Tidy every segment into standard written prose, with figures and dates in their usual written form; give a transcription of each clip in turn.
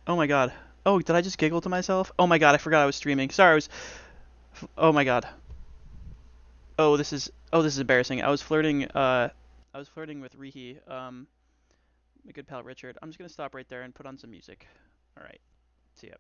Oh my god. Oh, did I just giggle to myself? Oh my god, I forgot I was streaming. Sorry, I was. Oh my god. Oh, this is embarrassing. I was flirting with Rihi, my good pal Richard. I'm just gonna stop right there and put on some music. All right. See ya.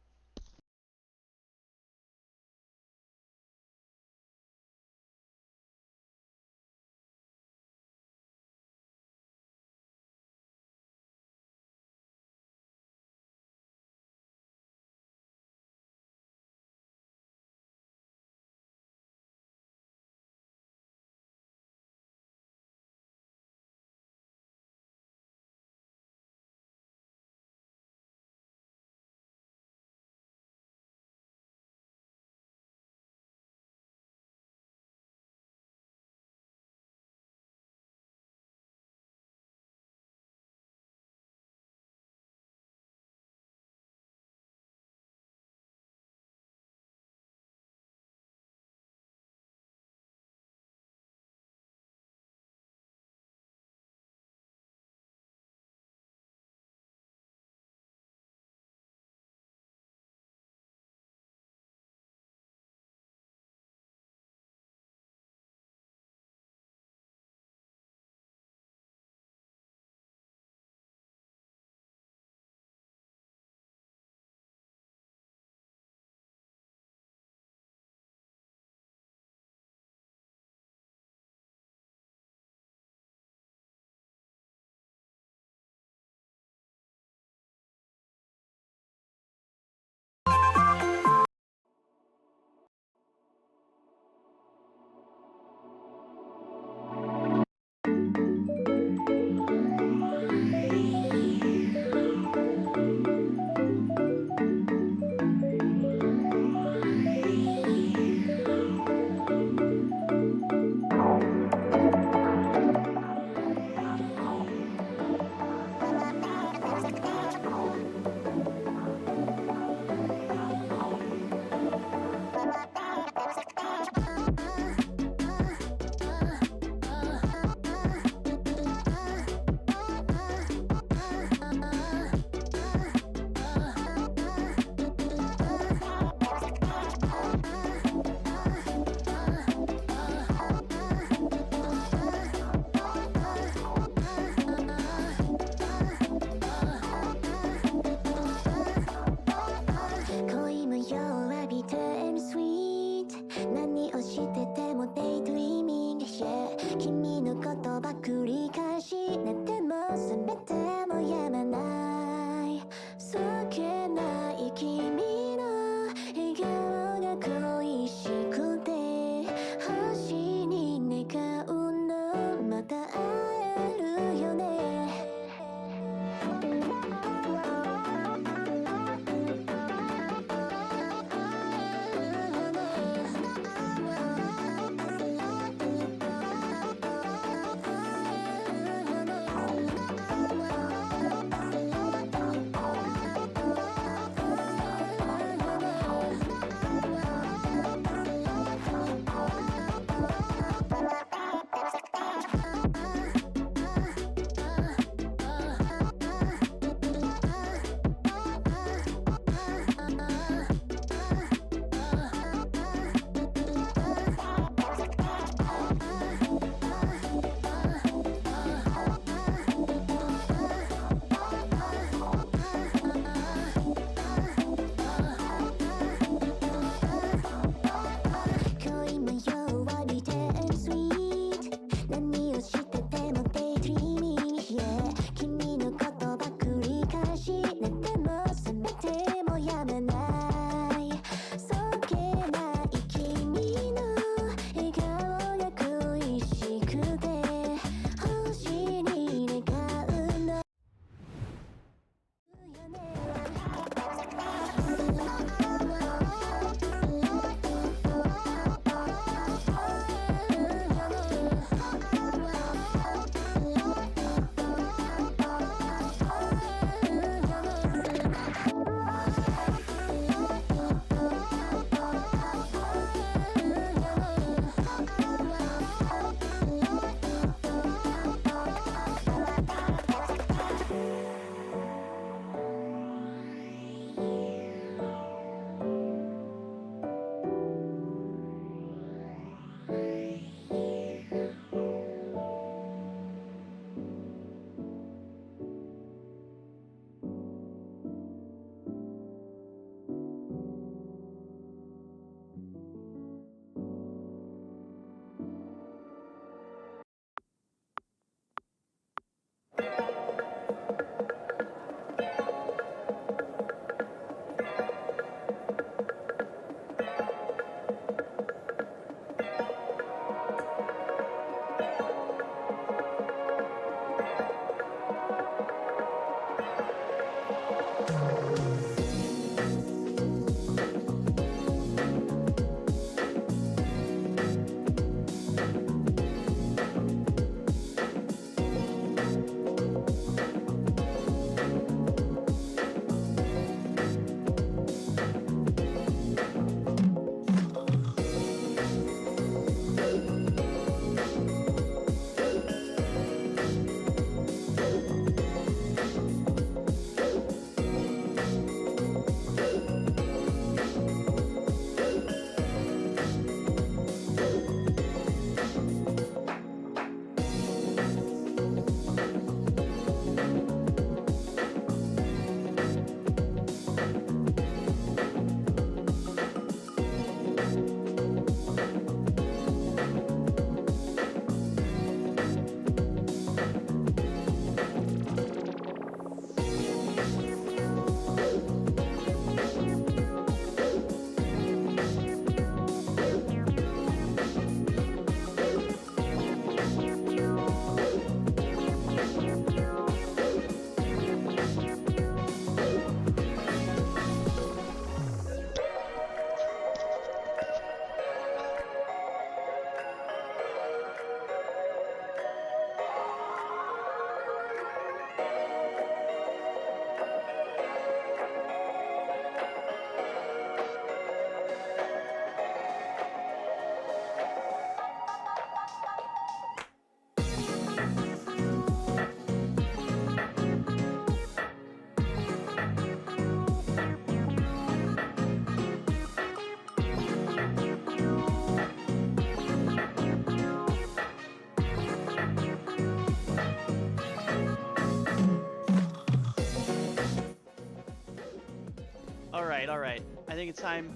Alright, alright. I think it's time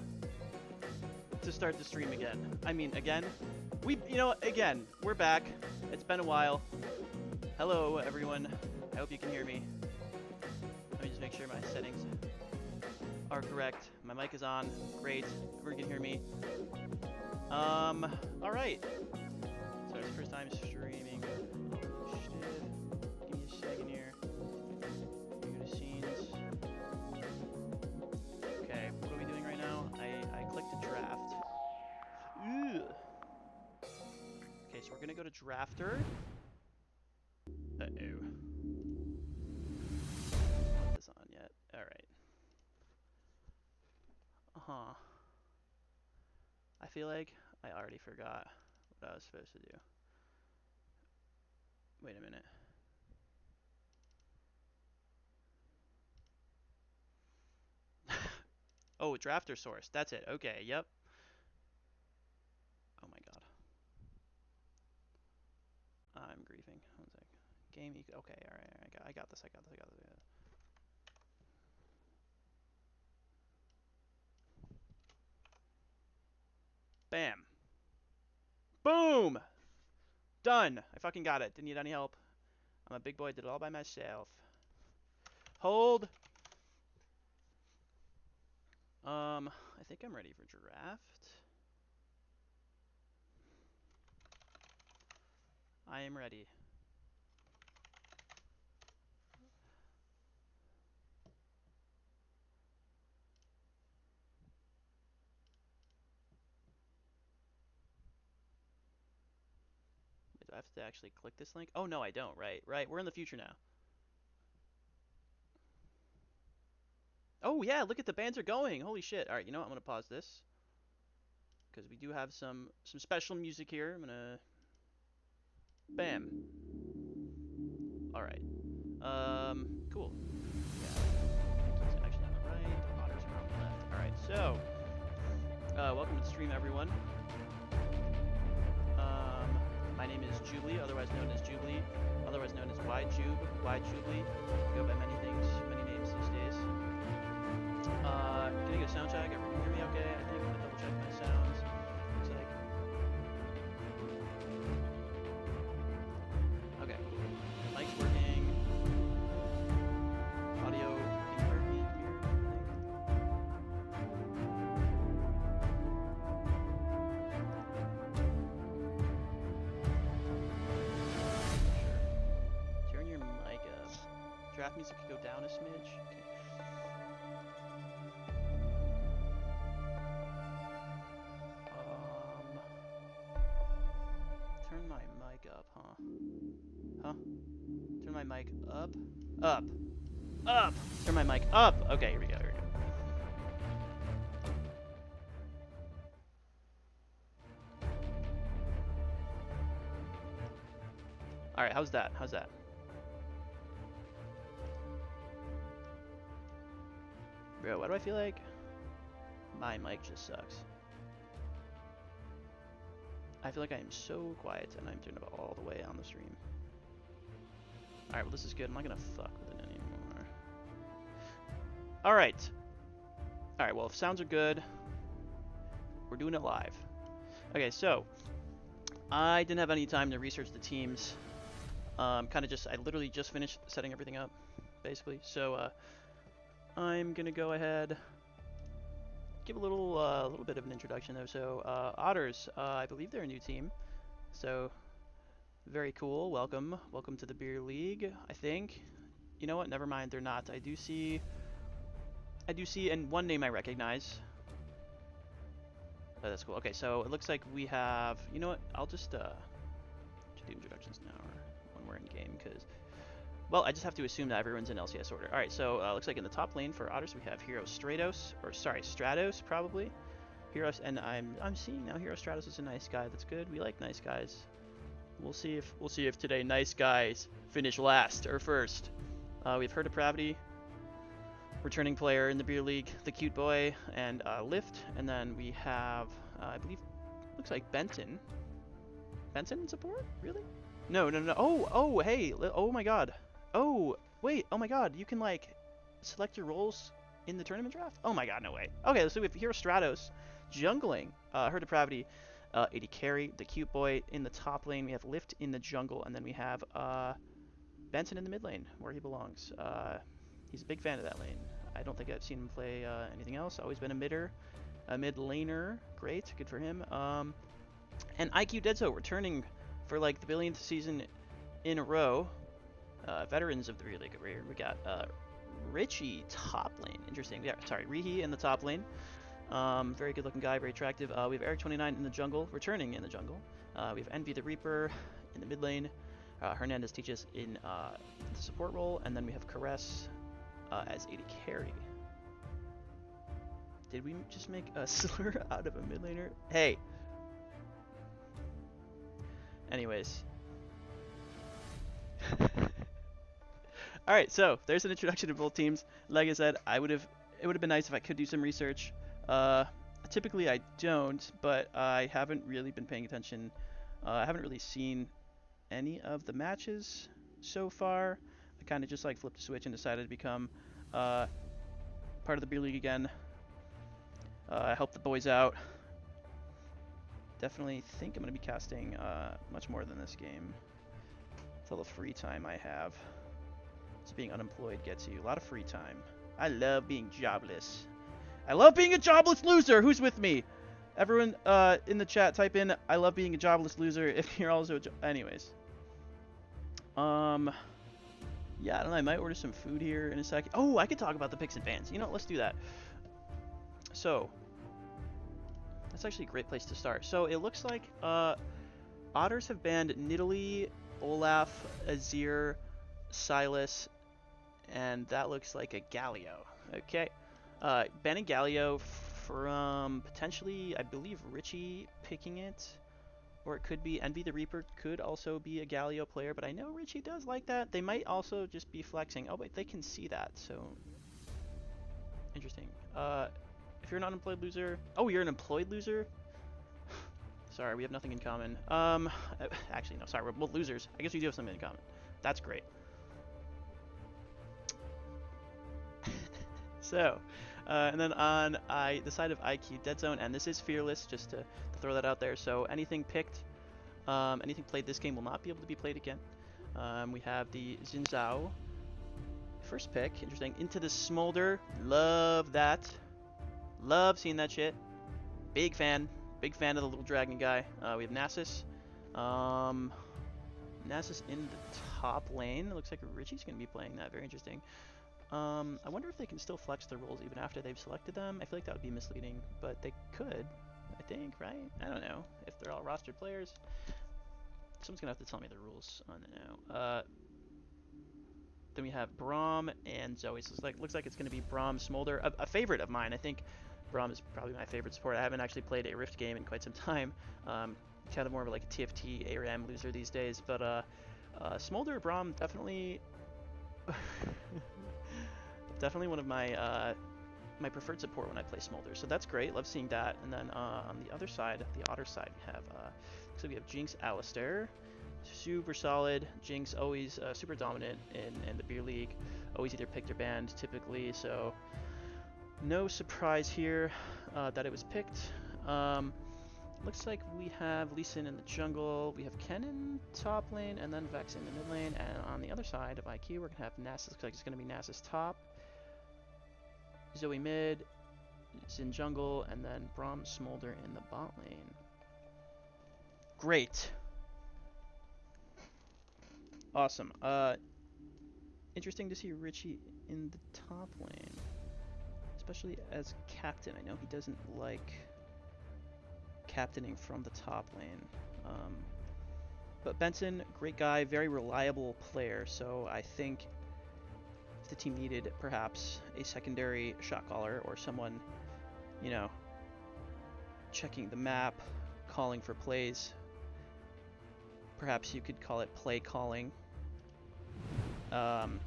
to start the stream again. I mean, again. Again, we're back. It's been a while. Hello, everyone. I hope you can hear me. Let me just make sure my settings are correct. My mic is on. Great. Everyone can hear me. Alright. So it's the first time streaming. Oh, shit. Give me a second here. Go to scenes. Okay, what are we doing right now? I clicked a draft. Ugh. Okay, so we're gonna go to drafter. Uh-oh. Put this on yet. Alright. Uh-huh. I feel like I already forgot what I was supposed to do. Wait a minute. Oh, drafter source. That's it. Okay, yep. Oh my god. I'm grieving. One sec. Game eco. Okay, alright. I got this. Bam. Boom! Done! I fucking got it. Didn't need any help. I'm a big boy. Did it all by myself. Hold! I think I'm ready for draft. I am ready. Wait, do I have to actually click this link? Oh, no, I don't. Right. We're in the future now. Oh, yeah, look at the bands are going. Holy shit. All right, you know what? I'm going to pause this. Because we do have some special music here. I'm going to... Bam. All right. Cool. Yeah. It's actually on the right. Otters are on the left. All right, so... welcome to the stream, everyone. My name is Jubilee, otherwise known as Jubilee, otherwise known as Jubilee. Go by many things, many names these days. Can I get a sound check? Everyone can hear me okay? I think I'm gonna double check my sounds. Looks like. Okay. Mic's working. Audio, can you hear me? Turn your mic up. Draft music could go down a smidge. Okay. up, huh? Huh? Turn my mic up. Up. Up. Turn my mic up. Okay, here we go. Here we go. All right, how's that? How's that? Bro, why do I feel like my mic just sucks? I feel like I am so quiet and I'm turned up all the way on the stream. Alright, well this is good. I'm not gonna fuck with it anymore. Alright. Alright, well if sounds are good, we're doing it live. Okay, so I didn't have any time to research the teams. I literally just finished setting everything up, basically. So I'm gonna go ahead, give a little bit of an introduction though. So Otters, I believe they're a new team. So very cool. Welcome to the Beer League. I think. You know what? Never mind. They're not. I do see, and one name I recognize. Oh, that's cool. Okay, so it looks like we have. You know what? I'll just do introductions now, or when we're in game, because. Well, I just have to assume that everyone's in LCS order. All right, so looks like in the top lane for Otters we have Hero Stratos, or sorry, Stratos probably. Heroes, and I'm seeing now Hero Stratos is a nice guy. That's good. We like nice guys. We'll see if today nice guys finish last or first. We've heard of Pravity, returning player in the Beer League, the cute boy, and Lift, and then we have I believe looks like Benton. Benton in support? Really? No. Oh, hey. Oh my God. Oh, wait. Oh my God. You can like select your roles in the tournament draft? Oh my God, no way. Okay, so we have Hero Stratos, jungling, Her Depravity, AD Carry, the cute boy in the top lane. We have Lift in the jungle, and then we have Benson in the mid lane, where he belongs. He's a big fan of that lane. I don't think I've seen him play anything else. Always been a mid laner. Great, good for him. And IQ Deadzo returning for like the billionth season in a row. Veterans of the Beer League over here. We got Richie top lane. Interesting. Yeah, sorry, Rihi in the top lane. Very good looking guy, very attractive. We have Eric29 in the jungle, returning in the jungle. We have Envy the Reaper in the mid lane. Hernandez teaches in the support role, and then we have Caress as AD carry. Did we just make a slur out of a mid laner? Hey. Anyways. Alright, so there's an introduction to both teams. Like I said, it would have been nice if I could do some research. Typically I don't, but I haven't really been paying attention. I haven't really seen any of the matches so far. I kind of just like flipped a switch and decided to become part of the Beer League again. Help the boys out. Definitely think I'm going to be casting much more than this game. It's all the free time I have. So being unemployed gets you a lot of free time. I love being jobless. I love being a jobless loser. Who's with me? Everyone in the chat, type in "I love being a jobless loser" if you're also anyways. Yeah, I don't know. I might order some food here in a second. Oh, I could talk about the picks and bans. You know what? Let's do that. So that's actually a great place to start. So it looks like Otters have banned Nidalee, Olaf, Azir, Silas, and that looks like a Galio. Okay. Banning Galio from potentially, I believe, Richie picking it. Or it could be Envy the Reaper could also be a Galio player, but I know Richie does like that. They might also just be flexing. Oh, wait, they can see that, so... Interesting. If you're an unemployed loser... Oh, you're an employed loser? Sorry, we have nothing in common. Actually, no, sorry, we're both losers. I guess we do have something in common. That's great. So, and then on the side of IQ Dead Zone, and this is Fearless, just to throw that out there. So anything picked, anything played this game will not be able to be played again. We have the Xin Zhao first pick. Interesting. Into the Smolder. Love that. Love seeing that shit. Big fan. Big fan of the little dragon guy. We have Nasus. Nasus in the top lane. It looks like Richie's going to be playing that. Very interesting. I wonder if they can still flex their roles even after they've selected them. I feel like that would be misleading, but they could, I think, right? I don't know if they're all rostered players. Someone's gonna have to tell me the rules on it now. Then we have Braum and Zoe. So looks like it's gonna be Braum Smolder, a favorite of mine. I think Braum is probably my favorite support. I haven't actually played a Rift game in quite some time. Kind of more of like a TFT ARAM loser these days, but Smolder Braum definitely definitely one of my my preferred support when I play Smolder. So that's great. Love seeing that. And then on the other side, the Otter side, we have so we have Jinx Alistair. Super solid. Jinx always super dominant in the beer league. Always either picked or banned typically. So no surprise here that it was picked. Looks like we have Lee Sin in the jungle. We have Ken in top lane, and then Vex in the mid lane. And on the other side of IQ, we're gonna have Nasus. Looks like it's gonna be Nasus top, Zoe mid, Xin jungle, and then Braum Smolder in the bot lane. Great. Awesome. Interesting to see Richie in the top lane, especially as captain. I know he doesn't like captaining from the top lane. But Benson, great guy, very reliable player, so I think if the team needed perhaps a secondary shot caller or someone, you know, checking the map, calling for plays, perhaps you could call it play calling.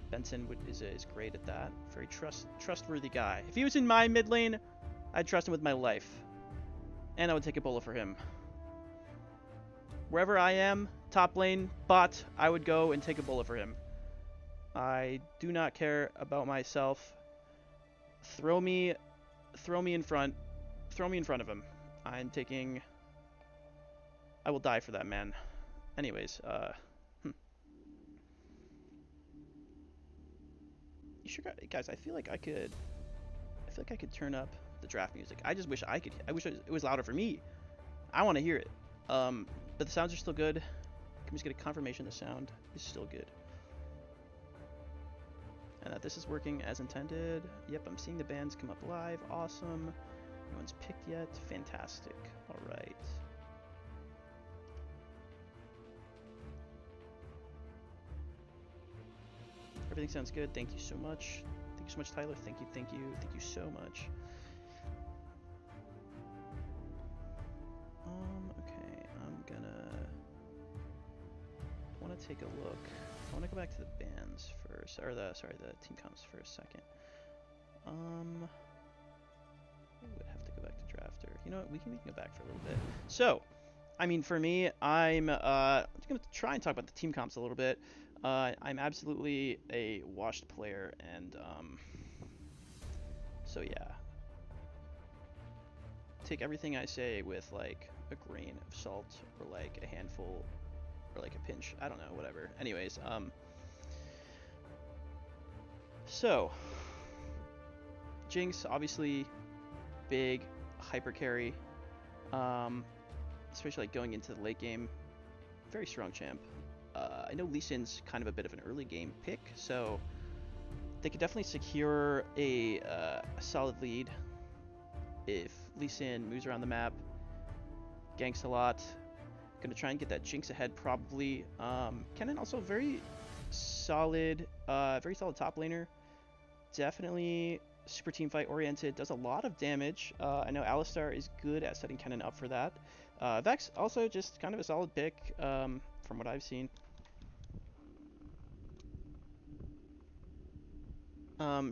Benson is great at that. Very trustworthy guy. If he was in my mid lane, I'd trust him with my life. And I would take a bullet for him. Wherever I am, top lane, bot, I would go and take a bullet for him. I do not care about myself. Throw me in front. Throw me in front of him. I'm taking... I will die for that man. Anyways, You sure, guys? I feel like I could turn up the draft music. I just wish I could. I wish it was louder for me. I want to hear it. But the sounds are still good. Can we just get a confirmation the sound is still good? And that this is working as intended. Yep, I'm seeing the bands come up live. Awesome. No one's picked yet. Fantastic. All right. Everything sounds good. Thank you so much. Thank you so much, Tyler. Thank you so much. Okay, I'm gonna want to take a look. I want to go back to the bands first, or the team comps for a second. I would have to go back to drafter. You know what? We can go back for a little bit. So, I mean, for me, I'm just gonna try and talk about the team comps a little bit. I'm absolutely a washed player, and so yeah. Take everything I say with like a grain of salt, or like a handful, or like a pinch. I don't know, whatever. Anyways, so Jinx, obviously big hyper carry, especially like going into the late game. Very strong champ. I know Lee Sin's kind of a bit of an early game pick, so they could definitely secure a solid lead if Lee Sin moves around the map, ganks a lot. Gonna try and get that Jinx ahead probably. Kennen also very solid top laner. Definitely super team fight oriented. Does a lot of damage. I know Alistar is good at setting Kennen up for that. Vex also just kind of a solid pick from what I've seen.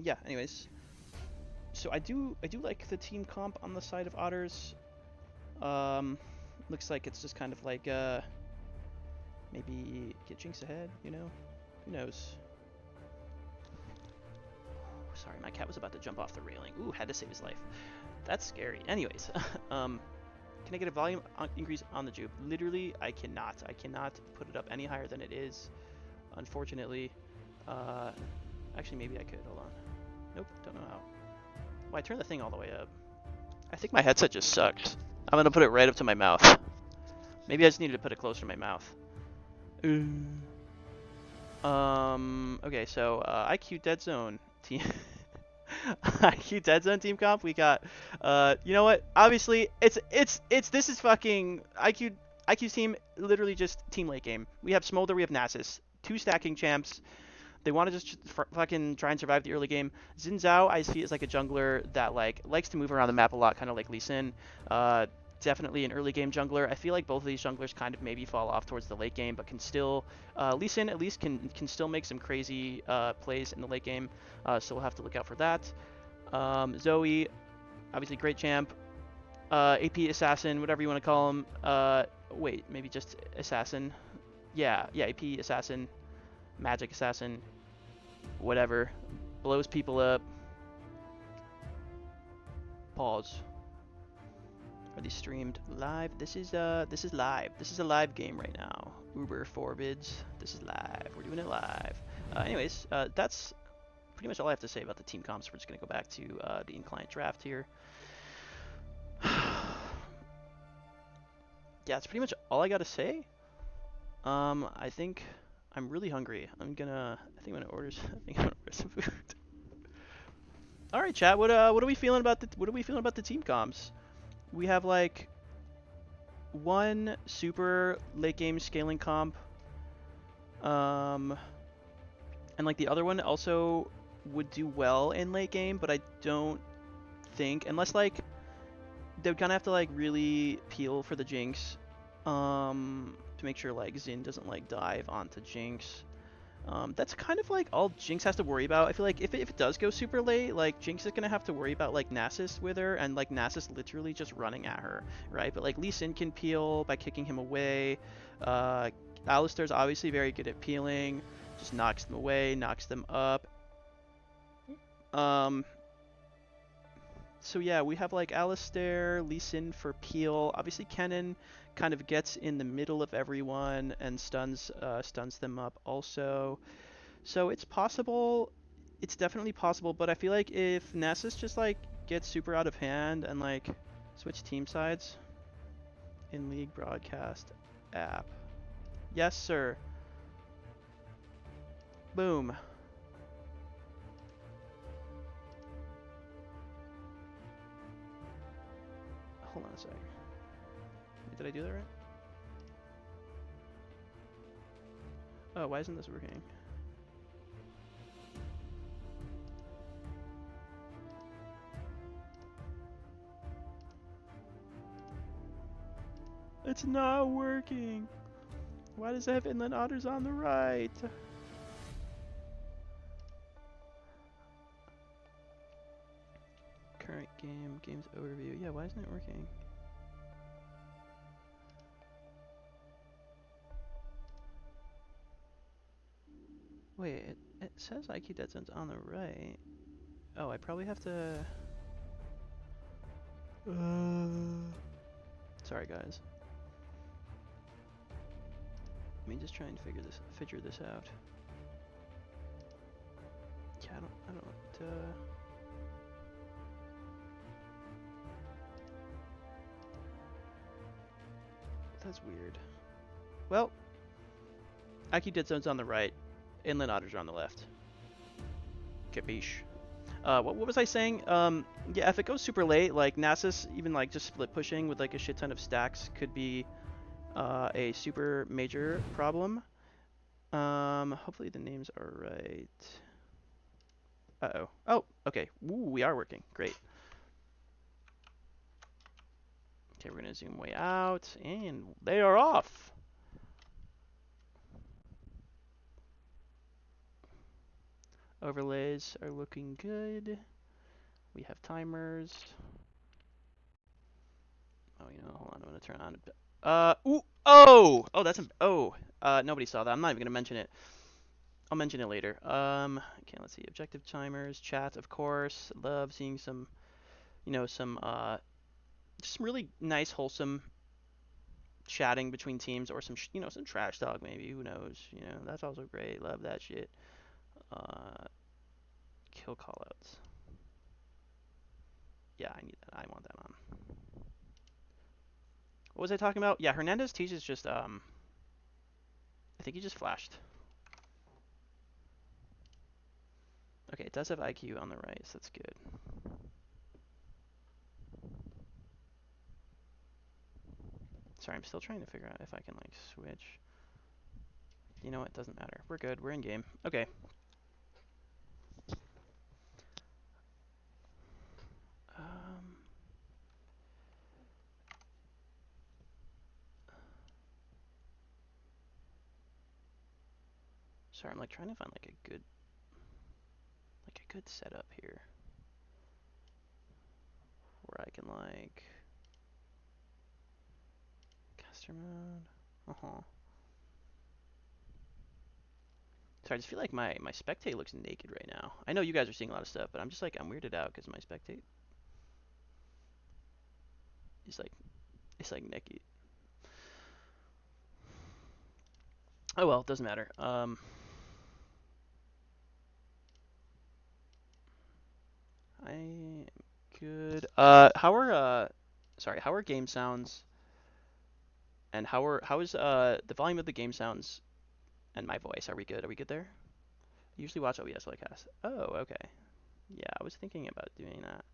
Yeah, anyways. So I do like the team comp on the side of Otters. Looks like it's just kind of like maybe get Jinx ahead, you know? Who knows? Sorry, my cat was about to jump off the railing. Ooh, had to save his life. That's scary. Anyways, can I get a volume increase on the Jupe? Literally, I cannot. I cannot put it up any higher than it is, unfortunately. Actually, maybe I could. Hold on. Nope, don't know how. Well, I turned the thing all the way up. I think my headset just sucks. I'm gonna put it right up to my mouth. Maybe I just needed to put it closer to my mouth. Okay, so IQ Dead Zone team. IQ Dead Zone team comp. We got. You know what? Obviously, this is fucking IQ. IQ's team, literally just team late game. We have Smolder, we have Nasus. Two stacking champs. They want to just fucking try and survive the early game. Xin Zhao, I see as like a jungler that like likes to move around the map a lot, kind of like Lee Sin. Definitely an early game jungler. I feel like both of these junglers kind of maybe fall off towards the late game, but can still Lee Sin at least can still make some crazy plays in the late game. So we'll have to look out for that. Zoe, obviously great champ. AP assassin, whatever you want to call him. Wait, maybe just assassin. Yeah, AP assassin, magic assassin, whatever. Blows people up. Pause. Are these streamed live? This is live. This is a live game right now. Uber forbids. This is live. We're doing it live. Anyways, that's pretty much all I have to say about the team comps. We're just gonna go back to the in-client draft here. Yeah, that's pretty much all I gotta say. I think I'm really hungry. I think I'm gonna order. I think I'm gonna order some food. All right, chat. What are we feeling about the team comps? We have like one super late game scaling comp, and like the other one also would do well in late game, but I don't think, unless like they would kind of have to like really peel for the Jinx, to make sure like Xin doesn't like dive onto Jinx. That's kind of like all Jinx has to worry about. I feel like if it does go super late, like Jinx is gonna have to worry about like Nasus with her, and like Nasus literally just running at her, right? But like Lee Sin can peel by kicking him away. Alistar's obviously very good at peeling, just knocks them away, knocks them up. So yeah, we have like Alistar, Lee Sin for peel. Obviously Kennen kind of gets in the middle of everyone and stuns them up also. So it's possible, it's definitely possible, but I feel like if Nasus just like gets super out of hand and like switch team sides in League broadcast app. Yes, sir. Boom. Hold on a sec. Wait, did I do that right? Oh, why isn't this working? It's not working. Why does it have inland otters on the right? Current game, games overview. Yeah, why isn't it working? Wait, it says IQ Dead Zone's on the right. Oh, I probably have to... Sorry, guys. Let me just try and figure this out. Yeah, I don't know what, that's weird. Well, IQ Dead Zone's on the right. Inland Otters are on the left. Capiche. What was I saying? Yeah, if it goes super late, like Nasus, even like just split pushing with like a shit ton of stacks could be a super major problem. Hopefully the names are right. Uh-oh. Oh, okay. Ooh, we are working. Great. Okay, we're gonna zoom way out, and they are off. Overlays are looking good. We have timers. Oh, you know, hold on. I'm gonna turn on. Ooh, oh, that's nobody saw that. I'm not even gonna mention it. I'll mention it later. Okay, let's see. Objective timers, chat, of course. Love seeing some, just some really nice, wholesome chatting between teams, or some, some trash talk maybe. Who knows? That's also great. Love that shit. Kill callouts. Yeah, I need that. I want that on. What was I talking about? Yeah, Hernandez teaches just I think he just flashed. Okay, it does have IQ on the right, so that's good. Sorry, I'm still trying to figure out if I can, like, switch. You know what? It doesn't matter. We're good. We're in game. Okay. Um, sorry, I'm, like, trying to find, like, a good setup here. Where I can, like... Caster mode. Sorry, I just feel like my spectate looks naked right now. I know you guys are seeing a lot of stuff, but I'm just like, I'm weirded out because my spectate is like, it's like naked. Oh well, it doesn't matter. I am good. How are game sounds and how is the volume of the game sounds and my voice? Are we good? Are we good there? I usually watch OBS like cast. Oh, okay. Yeah, I was thinking about doing that.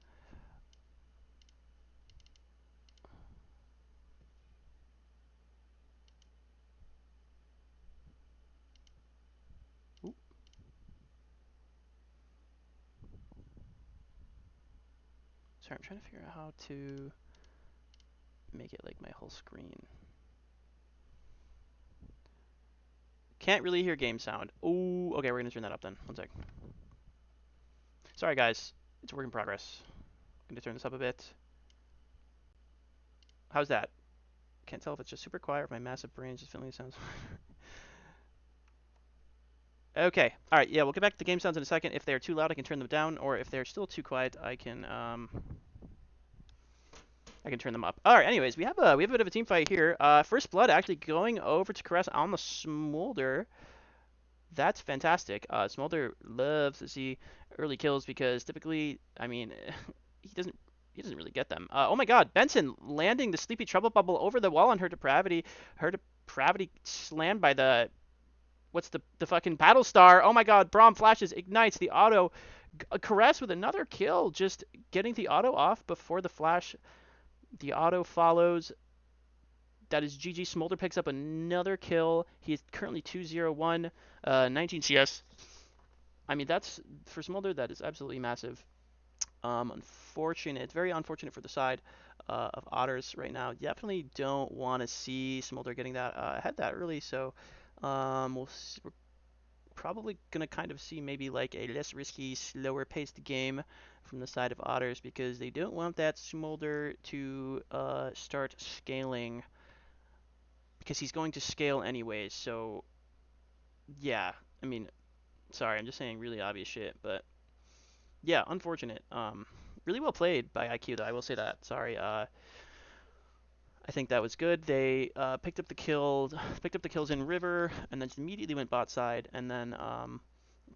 Ooh. Sorry, I'm trying to figure out how to make it like my whole screen. Can't really hear game sound. Ooh, okay, we're gonna turn that up then. One sec. Sorry guys, it's a work in progress. Gonna turn this up a bit. How's that? Can't tell if it's just super quiet or if my massive brain just feeling sounds. Okay, all right, yeah, we'll get back to the game sounds in a second. If they're too loud, I can turn them down, or if they're still too quiet, I can turn them up. All right, anyways, we have a bit of a team fight here. First blood actually going over to Caress on the Smolder. That's fantastic. Smolder loves to see early kills because typically, I mean, he doesn't really get them. Oh my God, Benson landing the Sleepy Trouble Bubble over the wall on her depravity. Her depravity slammed by the what's the fucking Battle Star. Oh my God, Braum flashes, ignites the auto. Caress with another kill, just getting the auto off before the flash. The auto follows. That is GG. Smolder picks up another kill. He is currently 2-0-1, 19 CS. I mean, that's for Smolder. That is absolutely massive. Unfortunate. It's very unfortunate for the side of Otters right now. Definitely don't want to see Smolder getting that ahead that early. So we're probably gonna kind of see maybe like a less risky, slower paced game from the side of Otters because they don't want that Smolder to start scaling because he's going to scale anyways. So yeah, I mean, sorry, I'm just saying really obvious shit, but yeah, unfortunate. Really well played by IQ though. I will say that. Sorry. I think that was good. They picked up the kills in river, and then just immediately went bot side, and then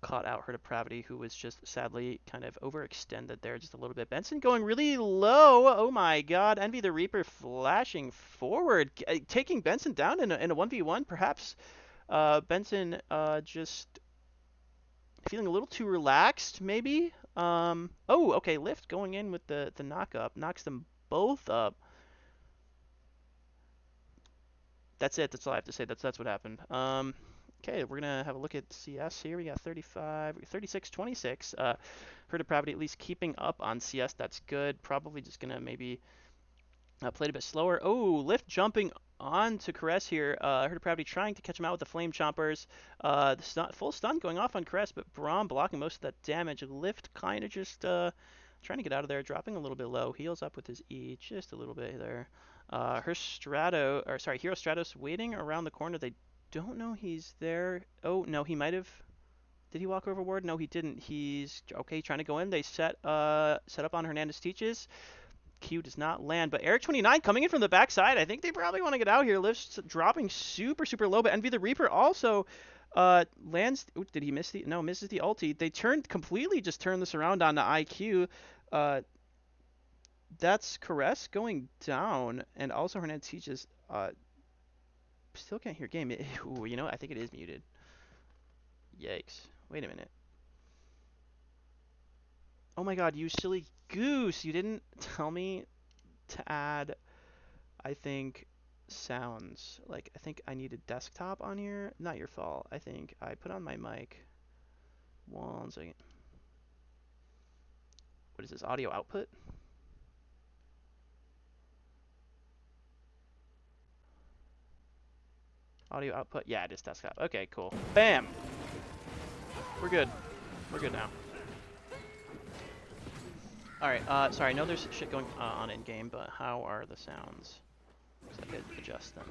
caught out her depravity, who was just sadly kind of overextended there just a little bit. Benson going really low. Oh my God! Envy the Reaper flashing forward, taking Benson down in a 1v1. Perhaps Benson just feeling a little too relaxed, maybe. Oh, okay. Lift going in with the knock up knocks them both up. That's it. That's all I have to say. That's what happened. Okay, we're gonna have a look at CS here. We got 35, 36, 26. Her depravity at least keeping up on CS. That's good. Probably just gonna maybe play it a bit slower. Oh, Lift jumping on to Caress here. Her depravity trying to catch him out with the flame chompers. Full stun going off on Caress, but Braum blocking most of that damage. Lift kind of just trying to get out of there, dropping a little bit low. Heals up with his E just a little bit there. Hero Stratos waiting around the corner. They don't know he's there. Oh no, he might have. Did he walk over ward? No, he didn't. He's okay, trying to go in. They set up on Hernandez teaches. Q does not land, but Eric29 coming in from the backside. I think they probably want to get out here. Lift's dropping super low, but Envy the Reaper also lands. Ooh, did he miss the? No, misses the ulti. They just turned this around on the IQ. That's Caress going down, and also Hernandez teaches. Still can't hear game. Ooh, you know, I think it is muted. Yikes. Wait a minute. Oh my God, you silly goose! You didn't tell me to add, I think, sounds. Like, I think I needed desktop on here. Not your fault. I think I put on my mic. 1 second. What is this, audio output? Audio output? Yeah, it is desktop. Okay, cool. Bam! We're good. We're good now. Alright, sorry, I know there's shit going on in-game, but how are the sounds? So I could adjust them.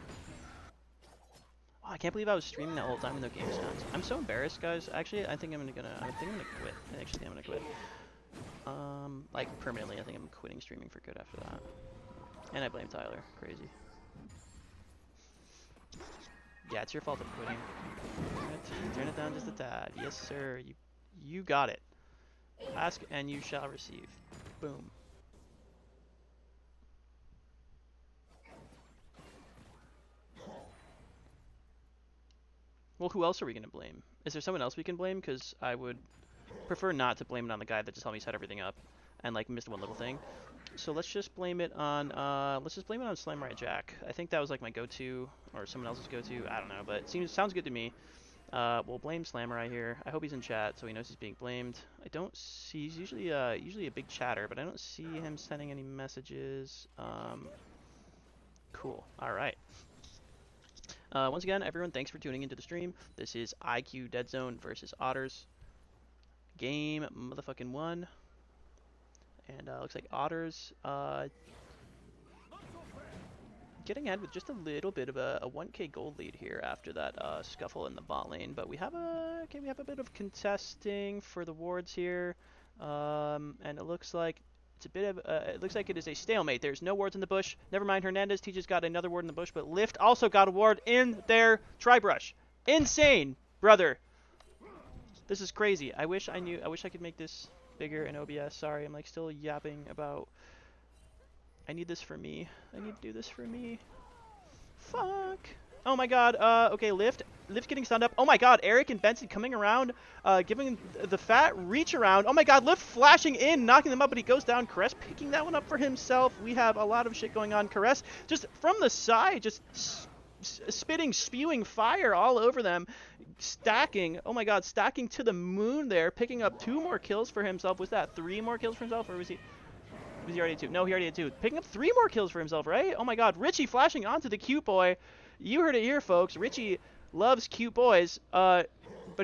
Oh, I can't believe I was streaming that whole time with no game sounds. I'm so embarrassed, guys. Actually, I think I'm gonna quit. I actually think I'm gonna quit. Like, permanently, I think I'm quitting streaming for good after that. And I blame Tyler. Crazy. Yeah, it's your fault I'm quitting. Turn it down just a tad. Yes, sir. You got it. Ask and you shall receive. Boom. Well, who else are we going to blame? Is there someone else we can blame? Because I would prefer not to blame it on the guy that just helped me set everything up and like missed one little thing. So let's just blame it on Slam Right Jack. I think that was like my go-to, or someone else's go-to. I don't know, but it sounds good to me. We'll blame Slamurai here. I hope he's in chat so he knows he's being blamed. I don't see, he's usually a big chatter, but I don't see him sending any messages. Cool. All right. Once again, everyone, thanks for tuning into the stream. This is IQ Dead Zone versus Otters. Game motherfucking 1. And looks like Otters getting ahead with just a little bit of a 1k gold lead here after that scuffle in the bot lane. But we have a bit of contesting for the wards here, and it looks like it's a bit of it looks like it is a stalemate. There's no wards in the bush. Never mind, Hernandez teaches got another ward in the bush, but Lift also got a ward in their Tribrush. Insane, brother. This is crazy. I wish I could make this bigger in OBS. Sorry, I'm like still yapping about. I need this for me. I need to do this for me. Fuck. Oh my god. Okay, Lift's getting stunned up. Oh my god, Eric and Benson coming around, giving the fat reach around. Oh my god, Lift flashing in, knocking them up, but he goes down. Caress picking that one up for himself. We have a lot of shit going on. Caress just from the side, just spewing fire all over them. Stacking. Oh my god, stacking to the moon there, picking up 2 more kills for himself. Was that 3 more kills for himself, or was he... Was he already 2? No, he already had 2. Picking up 3 more kills for himself, right? Oh my god, Richie flashing onto the cute boy. You heard it here, folks. Richie loves cute boys, but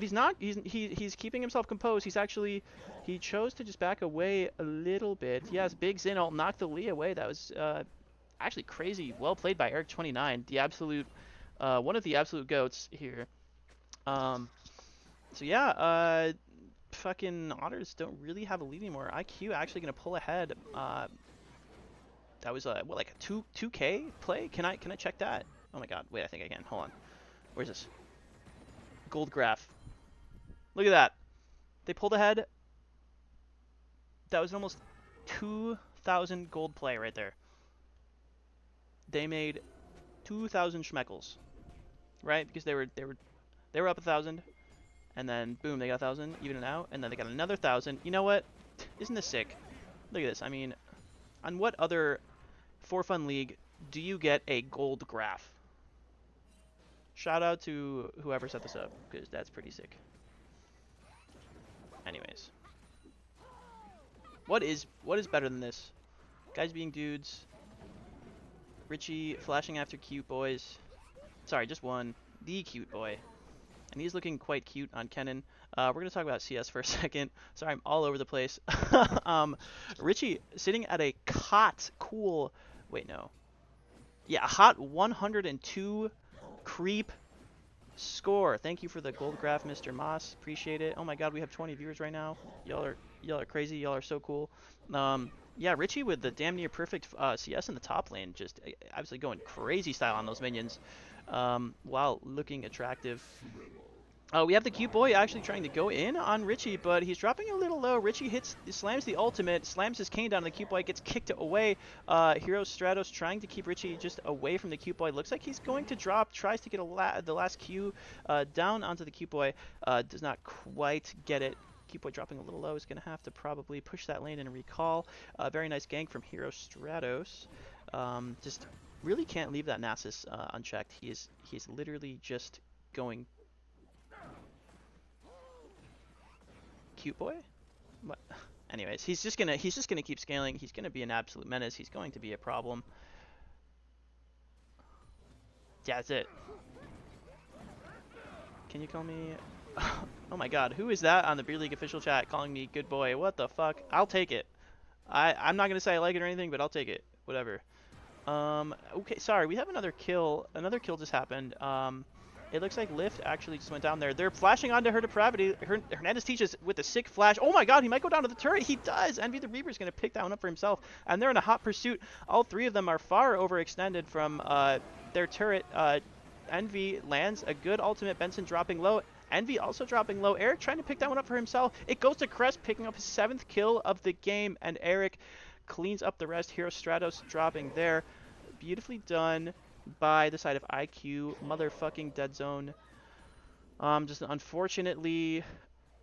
he's not. He's keeping himself composed. He chose to just back away a little bit. Yes, big Zin ult knocked the Lee away. That was actually crazy. Well played by Eric29, the absolute one of the absolute goats here. So yeah, fucking Otters don't really have a lead anymore. IQ actually gonna pull ahead. That was what, like a 2k play? Can I check that? Oh my god, wait, I think I can. Hold on. Where's this? Gold graph. Look at that. They pulled ahead. That was almost 2,000 gold play right there. They made 2,000 schmeckles, right? Because they were up 1,000. And then, boom, they got 1,000, even it out, and then they got another 1,000. You know what? Isn't this sick? Look at this. I mean, on what other For Fun League do you get a gold graph? Shout out to whoever set this up, because that's pretty sick. Anyways. What is better than this? Guys being dudes. Richie flashing after cute boys. Sorry, just one. The cute boy. And he's looking quite cute on Kennen. We're going to talk about CS for a second. Sorry, I'm all over the place. Richie sitting at a cool... Wait, no. Yeah, a hot 102 creep score. Thank you for the gold graph, Mr. Moss. Appreciate it. Oh my god, we have 20 viewers right now. Y'all are crazy. Y'all are so cool. Yeah, Richie with the damn near perfect CS in the top lane. Just obviously going crazy style on those minions. While looking attractive. We have the cute boy actually trying to go in on Richie, but he's dropping a little low. Richie slams the ultimate, slams his cane down, and the cute boy gets kicked away. Hero Stratos trying to keep Richie just away from the cute boy. Looks like he's going to drop, tries to get the last Q down onto the cute boy. Does not quite get it. Cute boy dropping a little low. Is going to have to probably push that lane and recall. Very nice gank from Hero Stratos. Just Really can't leave that Nasus unchecked. He is literally just going cute boy. What? Anyways, he's just gonna keep scaling. He's gonna be an absolute menace. He's going to be a problem. Yeah, that's it. Can you call me? Oh my God, who is that on the Beer League official chat calling me good boy? What the fuck? I'll take it. I'm not gonna say I like it or anything, but I'll take it. Whatever. Okay, sorry, we have another kill. Another kill just happened. It looks like Lift actually just went down there. They're flashing onto her depravity. Hernandez teaches with a sick flash. Oh my God, he might go down to the turret. He does. Envy the Reaper's going to pick that one up for himself. And they're in a hot pursuit. All three of them are far overextended from their turret. Envy lands a good ultimate. Benson dropping low. Envy also dropping low. Eric trying to pick that one up for himself. It goes to Crest picking up his 7th kill of the game. And Eric cleans up the rest. Hero Stratos dropping there. Beautifully done by the side of IQ. Motherfucking dead zone. Just unfortunately,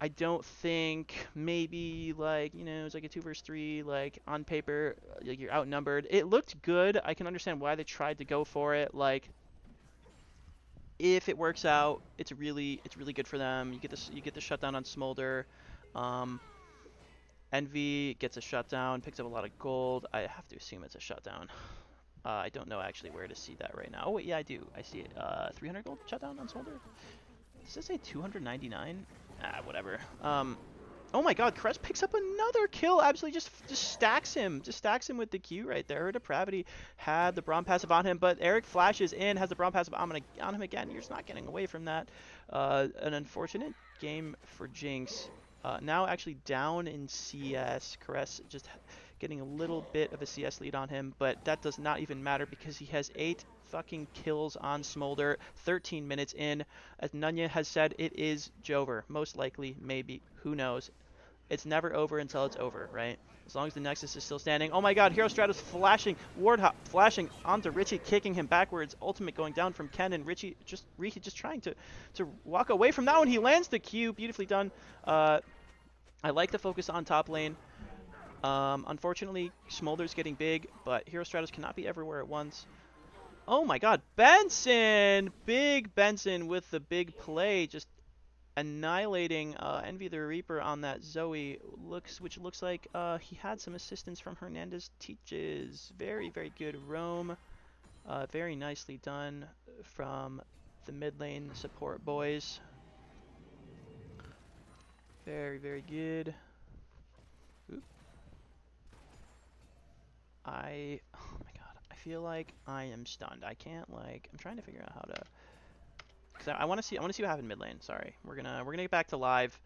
I don't think maybe like, you know, it's like a 2 versus 3, like on paper, like you're outnumbered. It looked good. I can understand why they tried to go for it. Like, if it works out, it's really good for them. You get the shutdown on Smolder. Envy gets a shutdown, picks up a lot of gold. I have to assume it's a shutdown. I don't know actually where to see that right now. Oh wait, yeah, I do. I see it. 300 gold shutdown on Smolder. Does this say 299? Ah, whatever. Oh my God, Crest picks up another kill. Absolutely just stacks him. Just stacks him with the Q right there. Her Depravity had the Braum passive on him, but Eric flashes in, has the Braum passive on him again. You're just not getting away from that. An unfortunate game for Jinx. Now actually down in CS. Crest just getting a little bit of a CS lead on him, but that does not even matter because he has 8 fucking kills on Smolder, 13 minutes in. As Nunya has said, it is Jover. Most likely, maybe, who knows. It's never over until it's over, right? As long as the Nexus is still standing. Oh my God, Hero Stratos flashing, Wardhop flashing onto Richie, kicking him backwards. Ultimate going down from Ken, and Richie just trying to walk away from that one. He lands the Q, beautifully done. I like the focus on top lane. Unfortunately, Smolder's getting big, but Hero Stratos cannot be everywhere at once. Oh my God, Benson! Big Benson with the big play, just annihilating Envy the Reaper on that Zoe, which looks like he had some assistance from Hernandez teaches. Very, very good roam. Very nicely done from the mid lane support boys. Very, very good. Oop. Oh my God, I feel like I am stunned. I can't like, I'm trying to figure out how to, because I want to see what happened mid lane. Sorry, we're gonna get back to live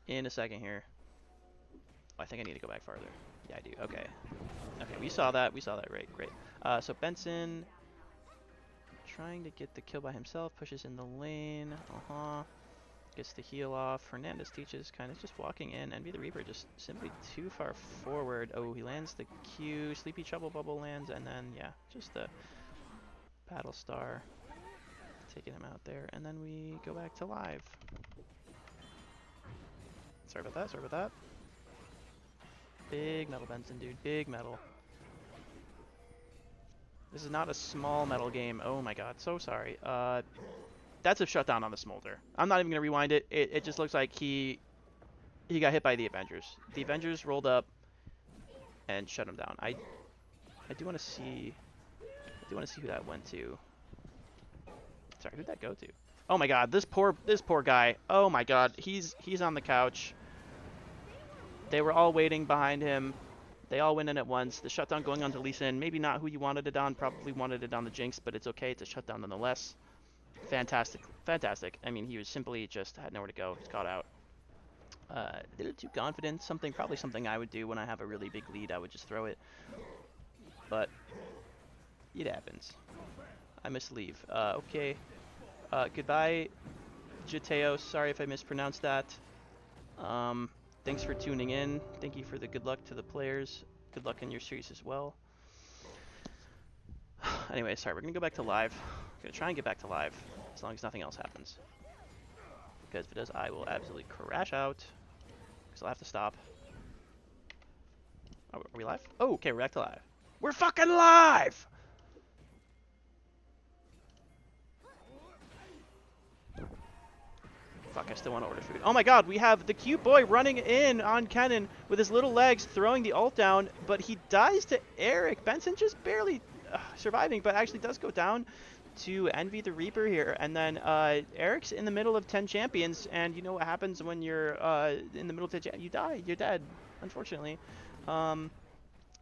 in a second here. Oh, I think I need to go back farther. Yeah, I do. Okay. Okay, we saw that. Right, great. So Benson trying to get the kill by himself, pushes in the lane. Gets the heal off. Hernandez teaches, kind of just walking in. Envy the Reaper just simply too far forward. Oh, he lands the Q. Sleepy Trouble Bubble lands, and then, yeah, just the Battle Star taking him out there. And then we go back to live. Sorry about that. Big metal, Benson, dude. Big metal. This is not a small metal game. Oh my God, so sorry. That's a shutdown on the Smolder. I'm not even gonna rewind it. It just looks like he got hit by the Avengers. The Avengers rolled up and shut him down. I do want to see who that went to. Sorry, who'd that go to? Oh my God, this poor guy. Oh my God, he's on the couch. They were all waiting behind him. They all went in at once. The shutdown going on to Lee Sin. Maybe not who you wanted it on. Probably wanted it on the Jinx, but it's okay. It's a shutdown nonetheless. Fantastic. I mean, he was simply just had nowhere to go. He's caught out. A little too confident. Probably something I would do when I have a really big lead. I would just throw it. But it happens. I must leave. Okay. Goodbye, Jateo. Sorry if I mispronounced that. Thanks for tuning in. Thank you for the good luck to the players. Good luck in your series as well. Anyway, sorry, we're going to go back to live. I'm going to try and get back to live as long as nothing else happens. Because if it does, I will absolutely crash out. Because I'll have to stop. Oh, are we live? Oh, okay, we're back to live. We're fucking live! Fuck, I still want to order food. Oh my god, we have the cute boy running in on Kennen with his little legs, throwing the ult down, but he dies to Eric. Benson just barely surviving, but actually does go down to Envy the Reaper here. And then Eric's in the middle of 10 champions, and you know what happens when you're in the middle of 10 you die. You're dead, unfortunately.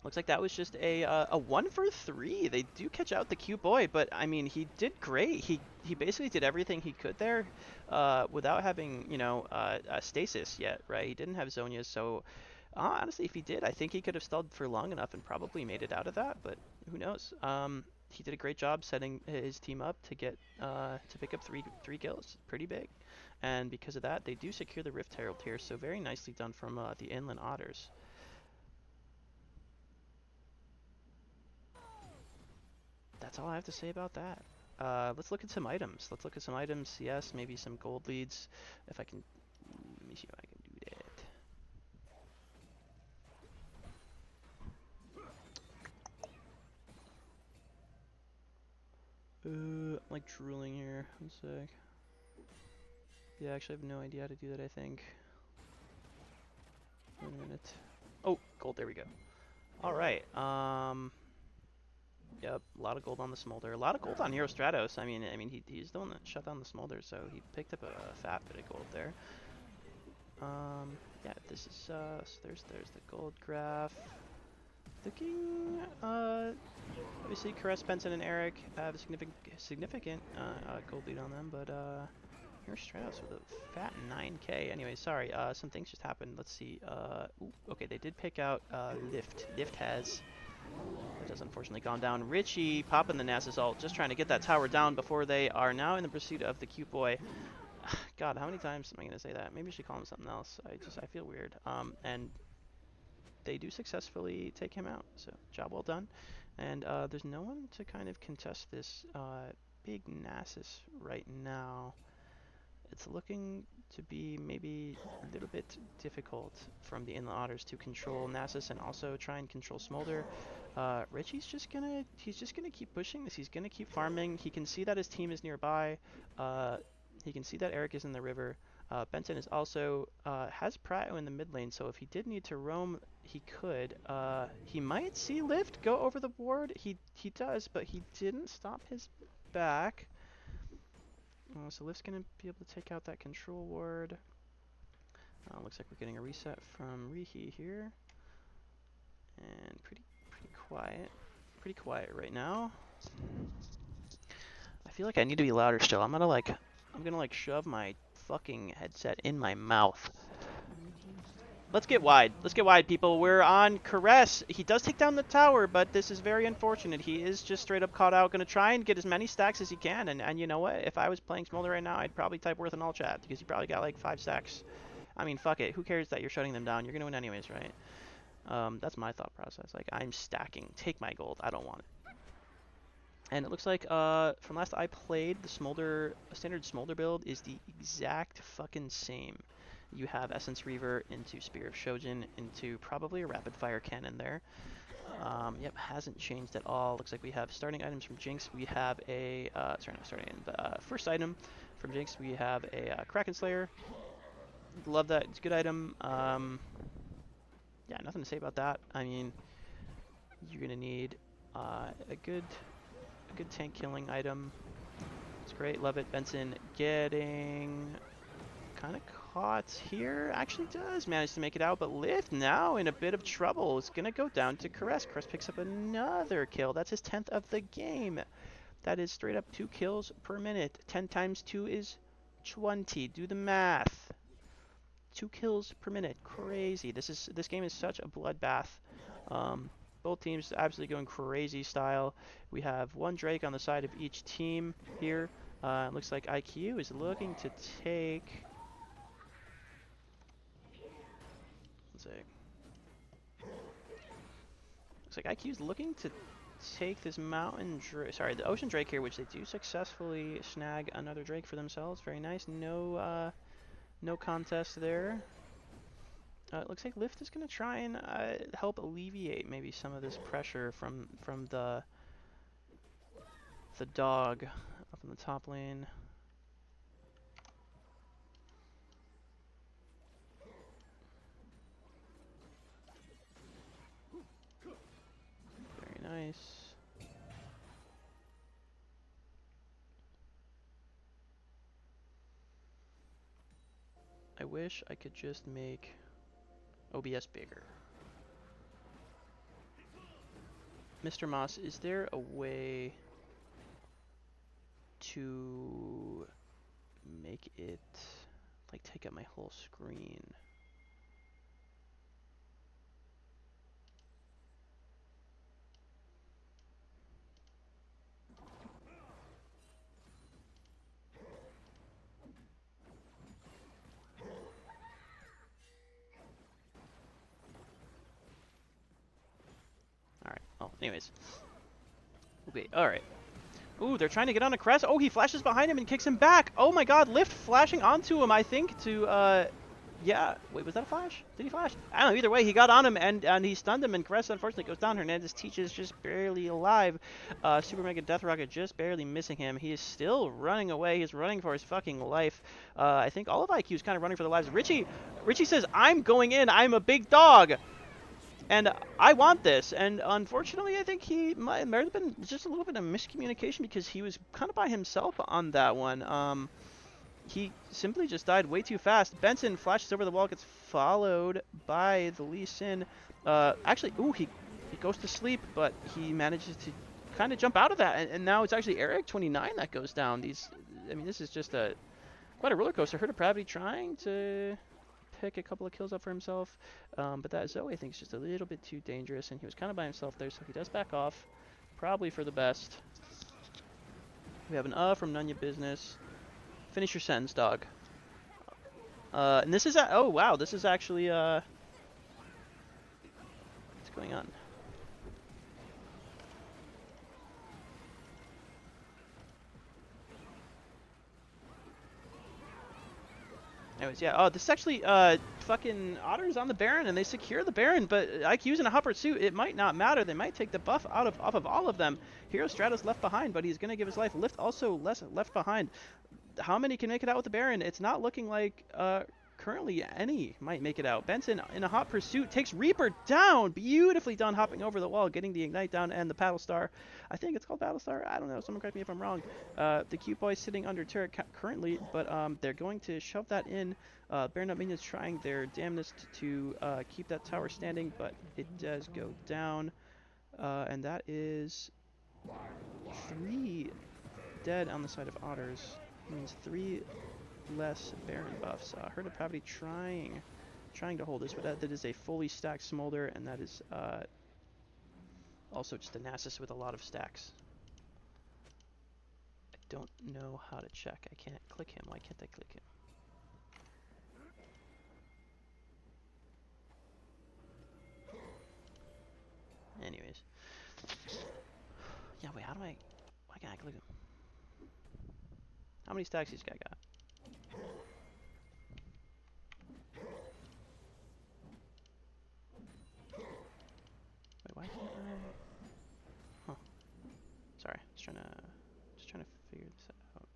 Looks like that was just a 1 for 3. They do catch out the cute boy, but I mean, he did great. He basically did everything he could there without having, you know, a stasis yet, right? He didn't have Zhonya's, so honestly, if he did, I think he could have stalled for long enough and probably made it out of that, but who knows? He did a great job setting his team up to get to pick up three kills, pretty big, and because of that, they do secure the Rift Herald here. So very nicely done from the Inland Otters. That's all I have to say about that. Let's look at some items. Let's look at some items. Yes, maybe some gold leads. If I can, let me see if I can do that. I'm like drooling here. One sec. Yeah, actually, I have no idea how to do that. I think. Wait a minute. Oh, gold. There we go. All right. Yep, a lot of gold on the smolder. A lot of gold on Hero Stratos. I mean, he's the one that shut down the smolder, so he picked up a fat bit of gold there. Yeah, this is so there's the gold graph. Looking, obviously Caress, Benson, and Eric have a significant gold lead on them, but Hero Stratos with a fat 9k. Anyway, sorry, some things just happened. Let's see. Ooh, okay, they did pick out Lift. Lift has. That has unfortunately gone down. Richie popping the Nasus ult, just trying to get that tower down before they are now in the pursuit of the cute boy. God, how many times am I gonna say that? Maybe I should call him something else. I feel weird. And they do successfully take him out, so job well done. And there's no one to kind of contest this big Nasus right now. It's looking to be maybe a little bit difficult from the Inland Otters to control Nasus and also try and control Smolder. Richie's just gonna keep pushing this. He's gonna keep farming. He can see that his team is nearby. He can see that Eric is in the river. Benson is also has Prato in the mid lane, so if he did need to roam, he could. He might see Lift go over the ward. He does, but he didn't stop his back. So Lift's gonna be able to take out that control ward. Looks like we're getting a reset from Rihi here, and pretty quiet right now. I feel like I need to be louder still. I'm gonna shove my fucking headset in my mouth. Let's get wide. Let's get wide, people. We're on Caress. He does take down the tower, but this is very unfortunate. He is just straight up caught out. Going to try and get as many stacks as he can. And you know what? If I was playing Smolder right now, I'd probably type Worth in all chat because he probably got like 5 stacks. I mean, fuck it. Who cares that you're shutting them down? You're going to win anyways, right? That's my thought process. Like, I'm stacking. Take my gold. I don't want it. And it looks like from last I played, the standard Smolder build is the exact fucking same. You have Essence Reaver into Spear of Shojin into probably a Rapid Fire Cannon there. Yep, hasn't changed at all. Looks like we have starting items from Jinx. We have a, first item from Jinx, we have a Kraken Slayer. Love that, it's a good item. Yeah, nothing to say about that. I mean, you're gonna need a good tank killing item. It's great, love it. Benson getting kind of caught here. Actually does manage to make it out, but Lift now in a bit of trouble. It's going to go down to Caress. Caress picks up another kill. That's his 10th of the game. That is straight up 2 kills per minute. 10 times 2 is 20. Do the math. 2 kills per minute. Crazy. This game is such a bloodbath. Both teams absolutely going crazy style. We have 1 Drake on the side of each team here. It looks like IQ is looking to take... Looks like IQ's looking to take this the Ocean Drake here, which they do successfully snag another Drake for themselves. Very nice. No contest there. It looks like Lift is going to try and help alleviate maybe some of this pressure from the dog up in the top lane. nice. I wish I could just make OBS bigger. Mr. Moss, is there a way to make it like take up my whole screen? Alright, well, anyways. Okay, alright. Ooh, they're trying to get on a crest. Oh, he flashes behind him and kicks him back. Oh my god, Lift flashing onto him, I think, to, yeah. Wait, was that a flash? Did he flash? I don't know, either way, he got on him and he stunned him, and Crest unfortunately goes down. Hernandez teaches just barely alive. Super Mega Death Rocket just barely missing him. He is still running away. He's running for his fucking life. I think all of IQ is kind of running for their lives. Richie says, I'm going in. I'm a big dog. And I want this, and unfortunately, I think he might have been just a little bit of miscommunication because he was kind of by himself on that one. He simply just died way too fast. Benson flashes over the wall, gets followed by the Lee Sin. Actually, ooh, he goes to sleep, but he manages to kind of jump out of that, and now it's actually Eric 29 that goes down. I mean, this is just quite a roller coaster. Her Depravity trying to pick a couple of kills up for himself, but that Zoe I think is just a little bit too dangerous, and he was kind of by himself there, so he does back off, probably for the best. We have an from None Ya Business. Finish your sentence, dog. And this is oh wow, this is actually what's going on? Anyways, yeah. Oh, this is actually fucking Otter's on the Baron, and they secure the Baron. But IQ's in a hot pursuit. It might not matter. They might take the buff off of all of them. Hero Stratus left behind, but he's gonna give his life. Lift also left behind. How many can make it out with the Baron? It's not looking like currently any might make it out. Benson in a hot pursuit takes Reaper down. Beautifully done, hopping over the wall, getting the Ignite down and the Paddle Star. I think it's called Battle Star. I don't know. Someone correct me if I'm wrong. The cute boy sitting under turret currently, but they're going to shove that in. Baron Minions trying their damnedest to keep that tower standing, but it does go down. And that is 3 dead on the side of Otters. Means 3 less Baron buffs. Her Depravity trying to hold this, but that is a fully stacked Smolder, and that is also just a Nasus with a lot of stacks. I don't know how to check. I can't click him. Why can't I click him? Anyways. Yeah, wait, why can't I click him? How many stacks this guy got? Wait, why can't I? Huh. Sorry, just trying to figure this out.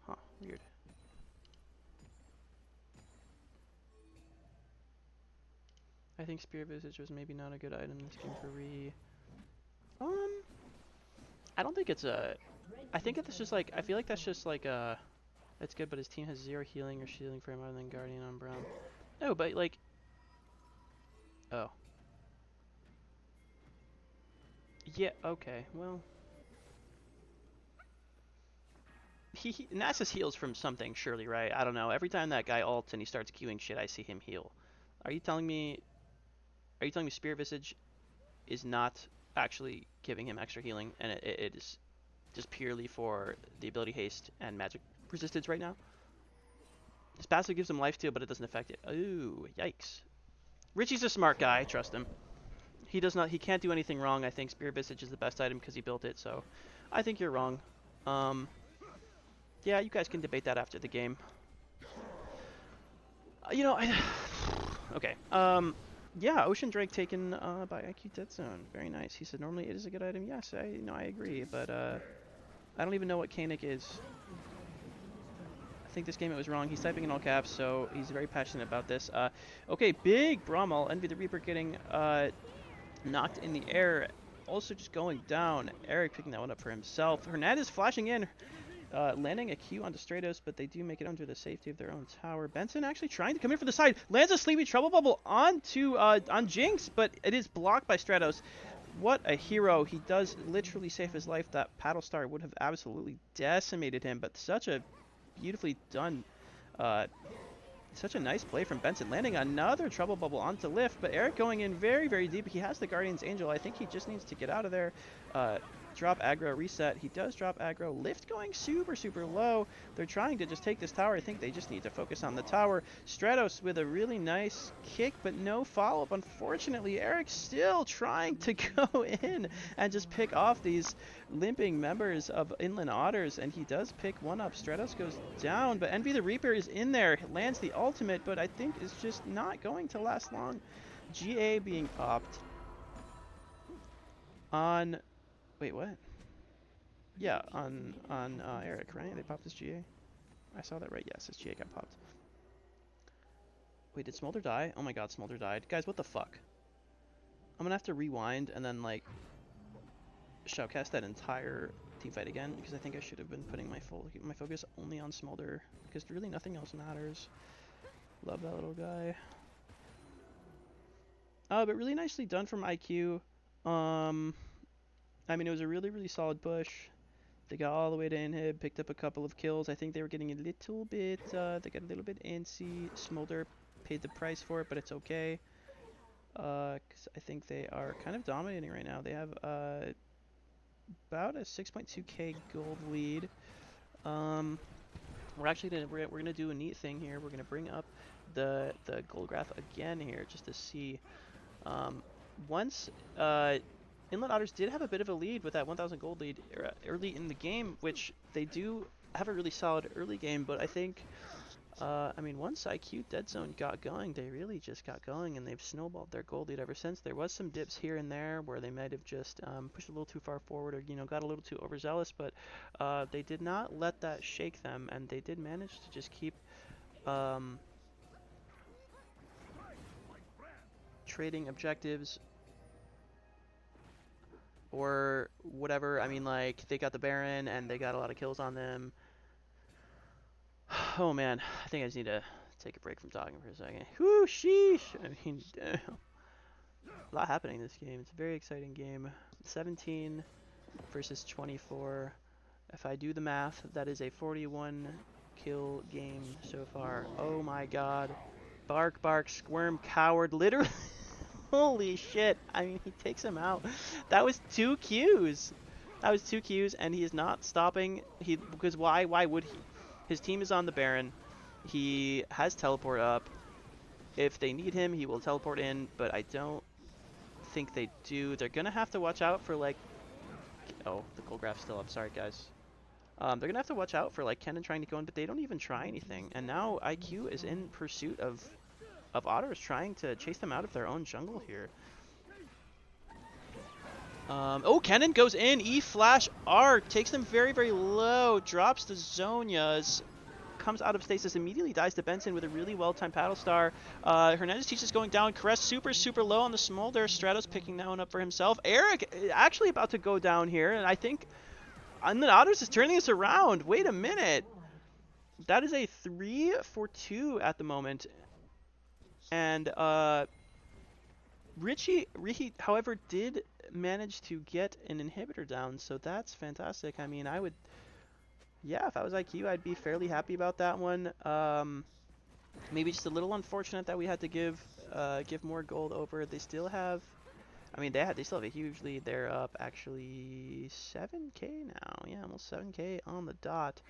Huh, weird. I think Spear Visage was maybe not a good item in this game for Re. I don't think it's a. I think it's just like. I feel like that's just like that's good, but his team has 0 healing or shielding for him other than Guardian on Brown. No, but like. Oh. Yeah. Okay. Well. Nasus heals from something, surely, right? I don't know. Every time that guy ults and he starts queuing shit, I see him heal. Are you telling me Spear Visage is not actually giving him extra healing, and it is just purely for the ability haste and magic resistance right now? His passive gives him life steal, but it doesn't affect it. Ooh, yikes. Richie's a smart guy. Trust him. He can't do anything wrong. I think Spear Visage is the best item because he built it, so I think you're wrong. Yeah, you guys can debate that after the game. You know, okay. Yeah, Ocean Drake taken by IQ Dead Zone. Very nice. He said normally it is a good item. Yes, I agree, but I don't even know what Koenig is. I think this game it was wrong. He's typing in all caps, so he's very passionate about this. Okay, big Brommel. Envy the Reaper getting knocked in the air. Also just going down. Eric picking that one up for himself. Hernandez flashing in. Landing a Q onto Stratos, but they do make it under the safety of their own tower. Benson actually trying to come in for the side. Lands a Sleepy Trouble Bubble onto on Jinx, but it is blocked by Stratos. What a hero. He does literally save his life. That Paddle Star would have absolutely decimated him, but such a beautifully done such a nice play from Benson, landing another Trouble Bubble onto Lift, but Eric going in very, very deep. He has the Guardian's Angel. I think he just needs to get out of there. Drop aggro, reset. He does drop aggro. Lift going super, super low. They're trying to just take this tower. I think they just need to focus on the tower. Stratos with a really nice kick, but no follow-up. Unfortunately, Eric still trying to go in and just pick off these limping members of Inland Otters, and he does pick one up. Stratos goes down, but Envy the Reaper is in there. Lands the ultimate, but I think is just not going to last long. GA being popped on... Wait, what? Yeah, on Eric, right? They popped his GA. I saw that right. Yes, his GA got popped. Wait, did Smolder die? Oh my god, Smolder died. Guys, what the fuck? I'm gonna have to rewind and then, like, shoutcast that entire teamfight again, because I think I should have been putting my focus only on Smolder, because really nothing else matters. Love that little guy. But really nicely done from IQ. I mean, it was a really, really solid push. They got all the way to inhib, picked up a couple of kills. I think they were getting a little bit, they got a little bit antsy. Smolder paid the price for it, but it's okay. Because I think they are kind of dominating right now. They have about a 6.2k gold lead. We're actually we're gonna do a neat thing here. We're gonna bring up the gold graph again here just to see. Once Inland Otters did have a bit of a lead with that 1,000 gold lead early in the game, which they do have a really solid early game, but I think, I mean, once IQ Dead Zone got going, they really just got going, and they've snowballed their gold lead ever since. There was some dips here and there where they might have just pushed a little too far forward or, you know, got a little too overzealous, but they did not let that shake them, and they did manage to just keep trading objectives or whatever. I mean, like, they got the Baron and they got a lot of kills on them. Oh man, I think I just need to take a break from talking for a second. Whoo, sheesh! I mean, damn. A lot happening in this game. It's a very exciting game. 17 versus 24. If I do the math, that is a 41 kill game so far. Oh my god. Bark, bark, squirm, coward, literally. Holy shit. I mean, he takes him out. That was 2 Qs. That was 2 Qs, and he is not stopping. Because why would he? His team is on the Baron. He has teleport up. If they need him, he will teleport in, but I don't think they do. They're going to have to watch out for, like... Oh, the gold graph's still up. Sorry, guys. They're going to have to watch out for, like, Kennen trying to go in, but they don't even try anything. And now IQ is in pursuit of Otters, trying to chase them out of their own jungle here. Oh, Kennen goes in. E-Flash Arc takes them very, very low. Drops the Zonias. Comes out of stasis. Immediately dies to Benson with a really well-timed Paddle Star. Hernandez teaches going down. Caress super, super low on the Smolder. Stratos picking that one up for himself. Eric actually about to go down here. And I think Inland Otters is turning this around. Wait a minute. That is a 3-for-2 at the moment. And Richie, however, did manage to get an inhibitor down, so that's fantastic. I mean, I would, yeah, if I was IQ, I'd be fairly happy about that one. Maybe just a little unfortunate that we had to give more gold over. They still have, I mean, they still have a huge lead. They're up actually 7k now. Yeah, almost 7k on the dot.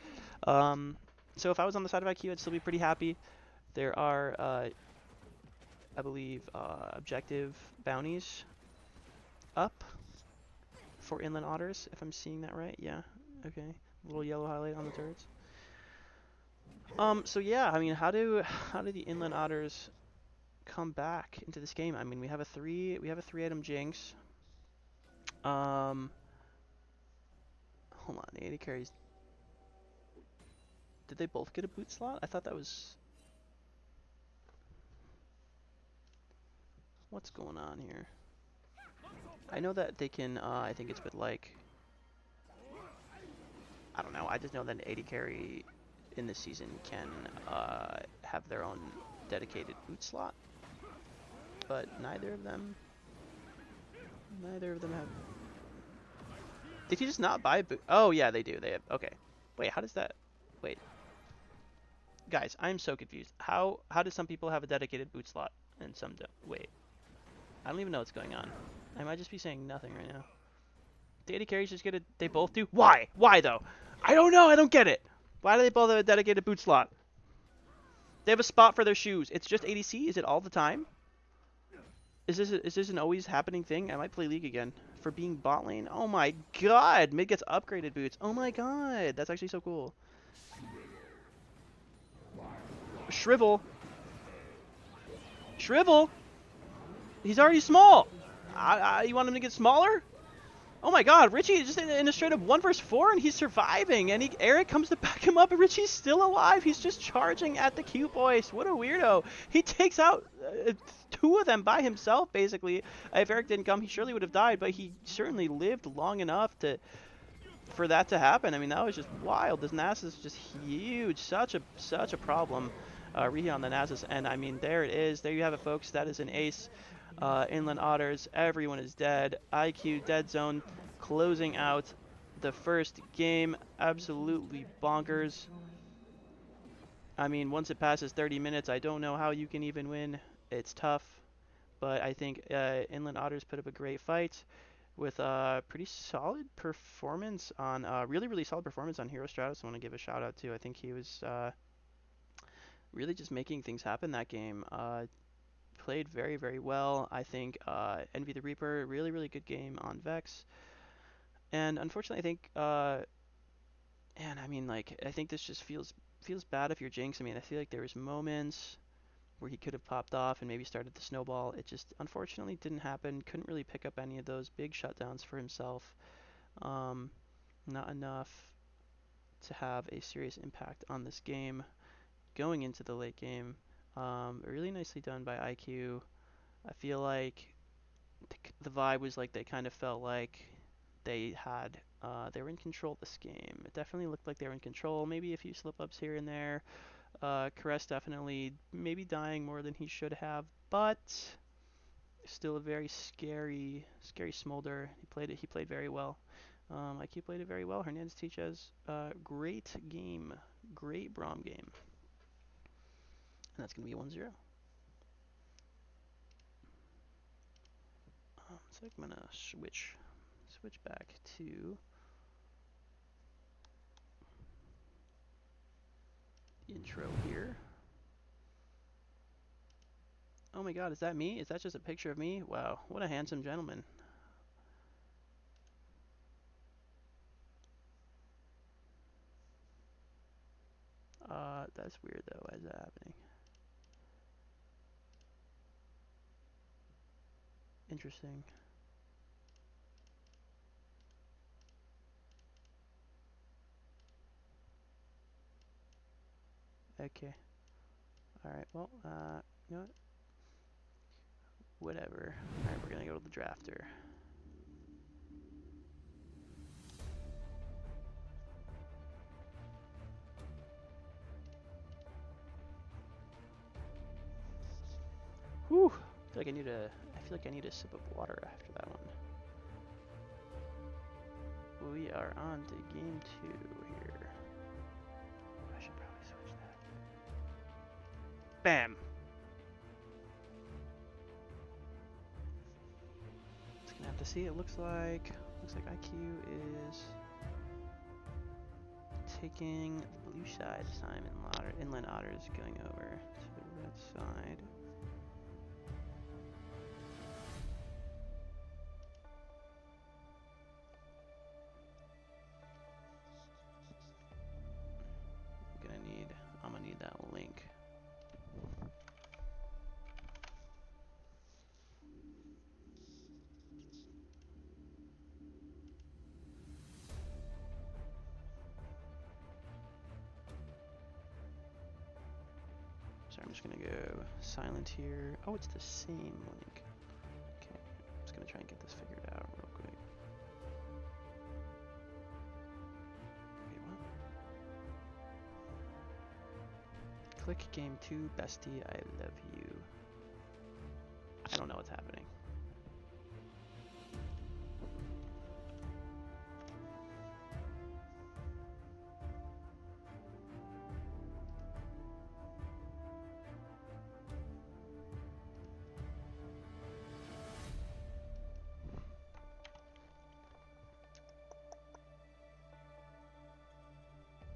So if I was on the side of IQ, I'd still be pretty happy. There are I believe, objective bounties up for Inland Otters, if I'm seeing that right. Yeah, okay. Little yellow highlight on the turrets. So yeah, I mean, how do the Inland Otters come back into this game? I mean, we have a 3-item Jinx. Hold on, the AD carries. Did they both get a boot slot? I thought that was. What's going on here? I know that they can. I think it's with like. I don't know. I just know that an AD carry in this season can have their own dedicated boot slot, but neither of them have. Did he just not buy a boot? Oh yeah, they do. They have. Okay. Wait, how does that? Wait, guys, I'm so confused. How do some people have a dedicated boot slot and some don't? Wait, I don't even know what's going on. I might just be saying nothing right now. The AD carries just get it. They both do. Why? Why though? I don't know. I don't get it. Why do they both have a dedicated boot slot? They have a spot for their shoes. It's just ADC? Is it all the time? Is this an always happening thing? I might play League again. For being bot lane? Oh my god! Mid gets upgraded boots. Oh my god! That's actually so cool. Shrivel! Shrivel! He's already small! You want him to get smaller? Oh my god, Richie is just in a straight up 1 vs 4 and he's surviving, and Eric comes to back him up and Richie's still alive. He's just charging at the cute boys. What a weirdo. He takes out 2 of them by himself, basically. If Eric didn't come, he surely would have died, but he certainly lived long enough for that to happen. I mean, that was just wild. This Nasus is just huge. Such a problem. Reheat on the Nasus, and I mean, there it is. There you have it, folks. That is an ace. Inland Otters, everyone is dead. IQ dead zone closing out the first game. Absolutely bonkers. I mean, once it passes 30 minutes, I don't know how you can even win. It's tough, but I think Inland Otters put up a great fight with a pretty solid performance on really solid performance on Hero Stratus. I want to give a shout out to. I think he was really just making things happen that game. Played very well. I think Envy the Reaper, really good game on Vex. And unfortunately, I think, and I mean, like, I think this just feels bad if you're Jinx. I mean, I feel like there was moments where he could have popped off and maybe started the snowball. It just unfortunately didn't happen. Couldn't really pick up any of those big shutdowns for himself. Not enough to have a serious impact on this game going into the late game. Really nicely done by IQ. I feel like the vibe was like they kind of felt like they were in control of this game. It definitely looked like they were in control. Maybe a few slip-ups here and there. Caress definitely maybe dying more than he should have, but still a very scary Smolder. He played very well. IQ played it very well. Hernandez teaches great game, great Braum game, and that's gonna be 1-0. So I'm gonna switch back to the intro here. Oh my god, is that me? Is that just a picture of me? Wow, what a handsome gentleman. That's weird though. Why is that happening? Interesting. Okay. Alright, well, you know what? Whatever. Alright, we're gonna go to the drafter. Whew! I feel like I need a sip of water after that one. We are on to game 2 here. I should probably switch that. Bam! Just gonna have to see. It looks like IQ is taking the blue side this time, and Inland Otter is going over to the red side. I'm gonna need that link. Sorry, I'm just gonna go silent here. Oh, it's the same link. Okay, I'm just gonna try and get this figured out real quick. Wait, what? Click game 2, bestie, I love you. I don't know what's happening.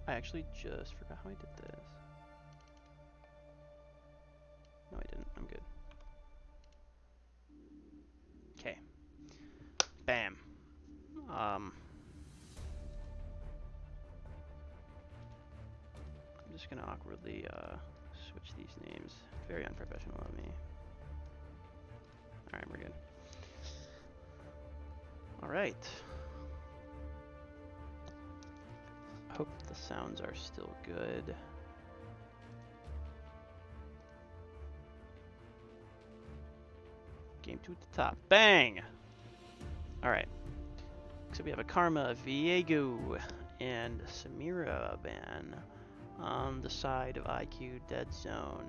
I actually just forgot how I did this. No, I didn't. I'm good. Okay. Bam. I'm just gonna awkwardly switch these names. Very unprofessional of me. Alright, we're good. Alright. Hope the sounds are still good. Game 2 at the top. Bang! Alright. So we have a Karma, Viego, and Samira Ban on the side of IQ Dead Zone.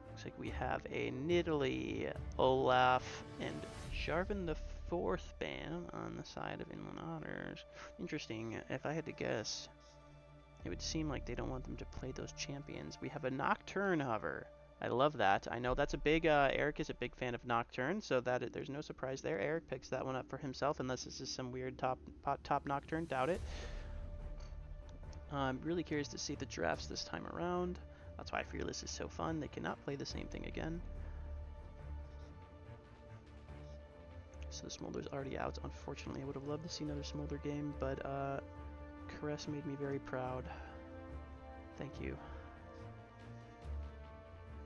Looks like we have a Nidalee, Olaf, and Jarvan the Fourth Ban on the side of Inland Otters. Interesting. If I had to guess, it would seem like they don't want them to play those champions. We have a Nocturne Hover. I love that. I know that's a big, Eric is a big fan of Nocturne, so that there's no surprise there. Eric picks that one up for himself, unless this is some weird top Nocturne. Doubt it. I'm really curious to see the drafts this time around. That's why Fearless is so fun. They cannot play the same thing again. So the Smolder's already out. Unfortunately, I would have loved to see another Smolder game, but Caress made me very proud. Thank you.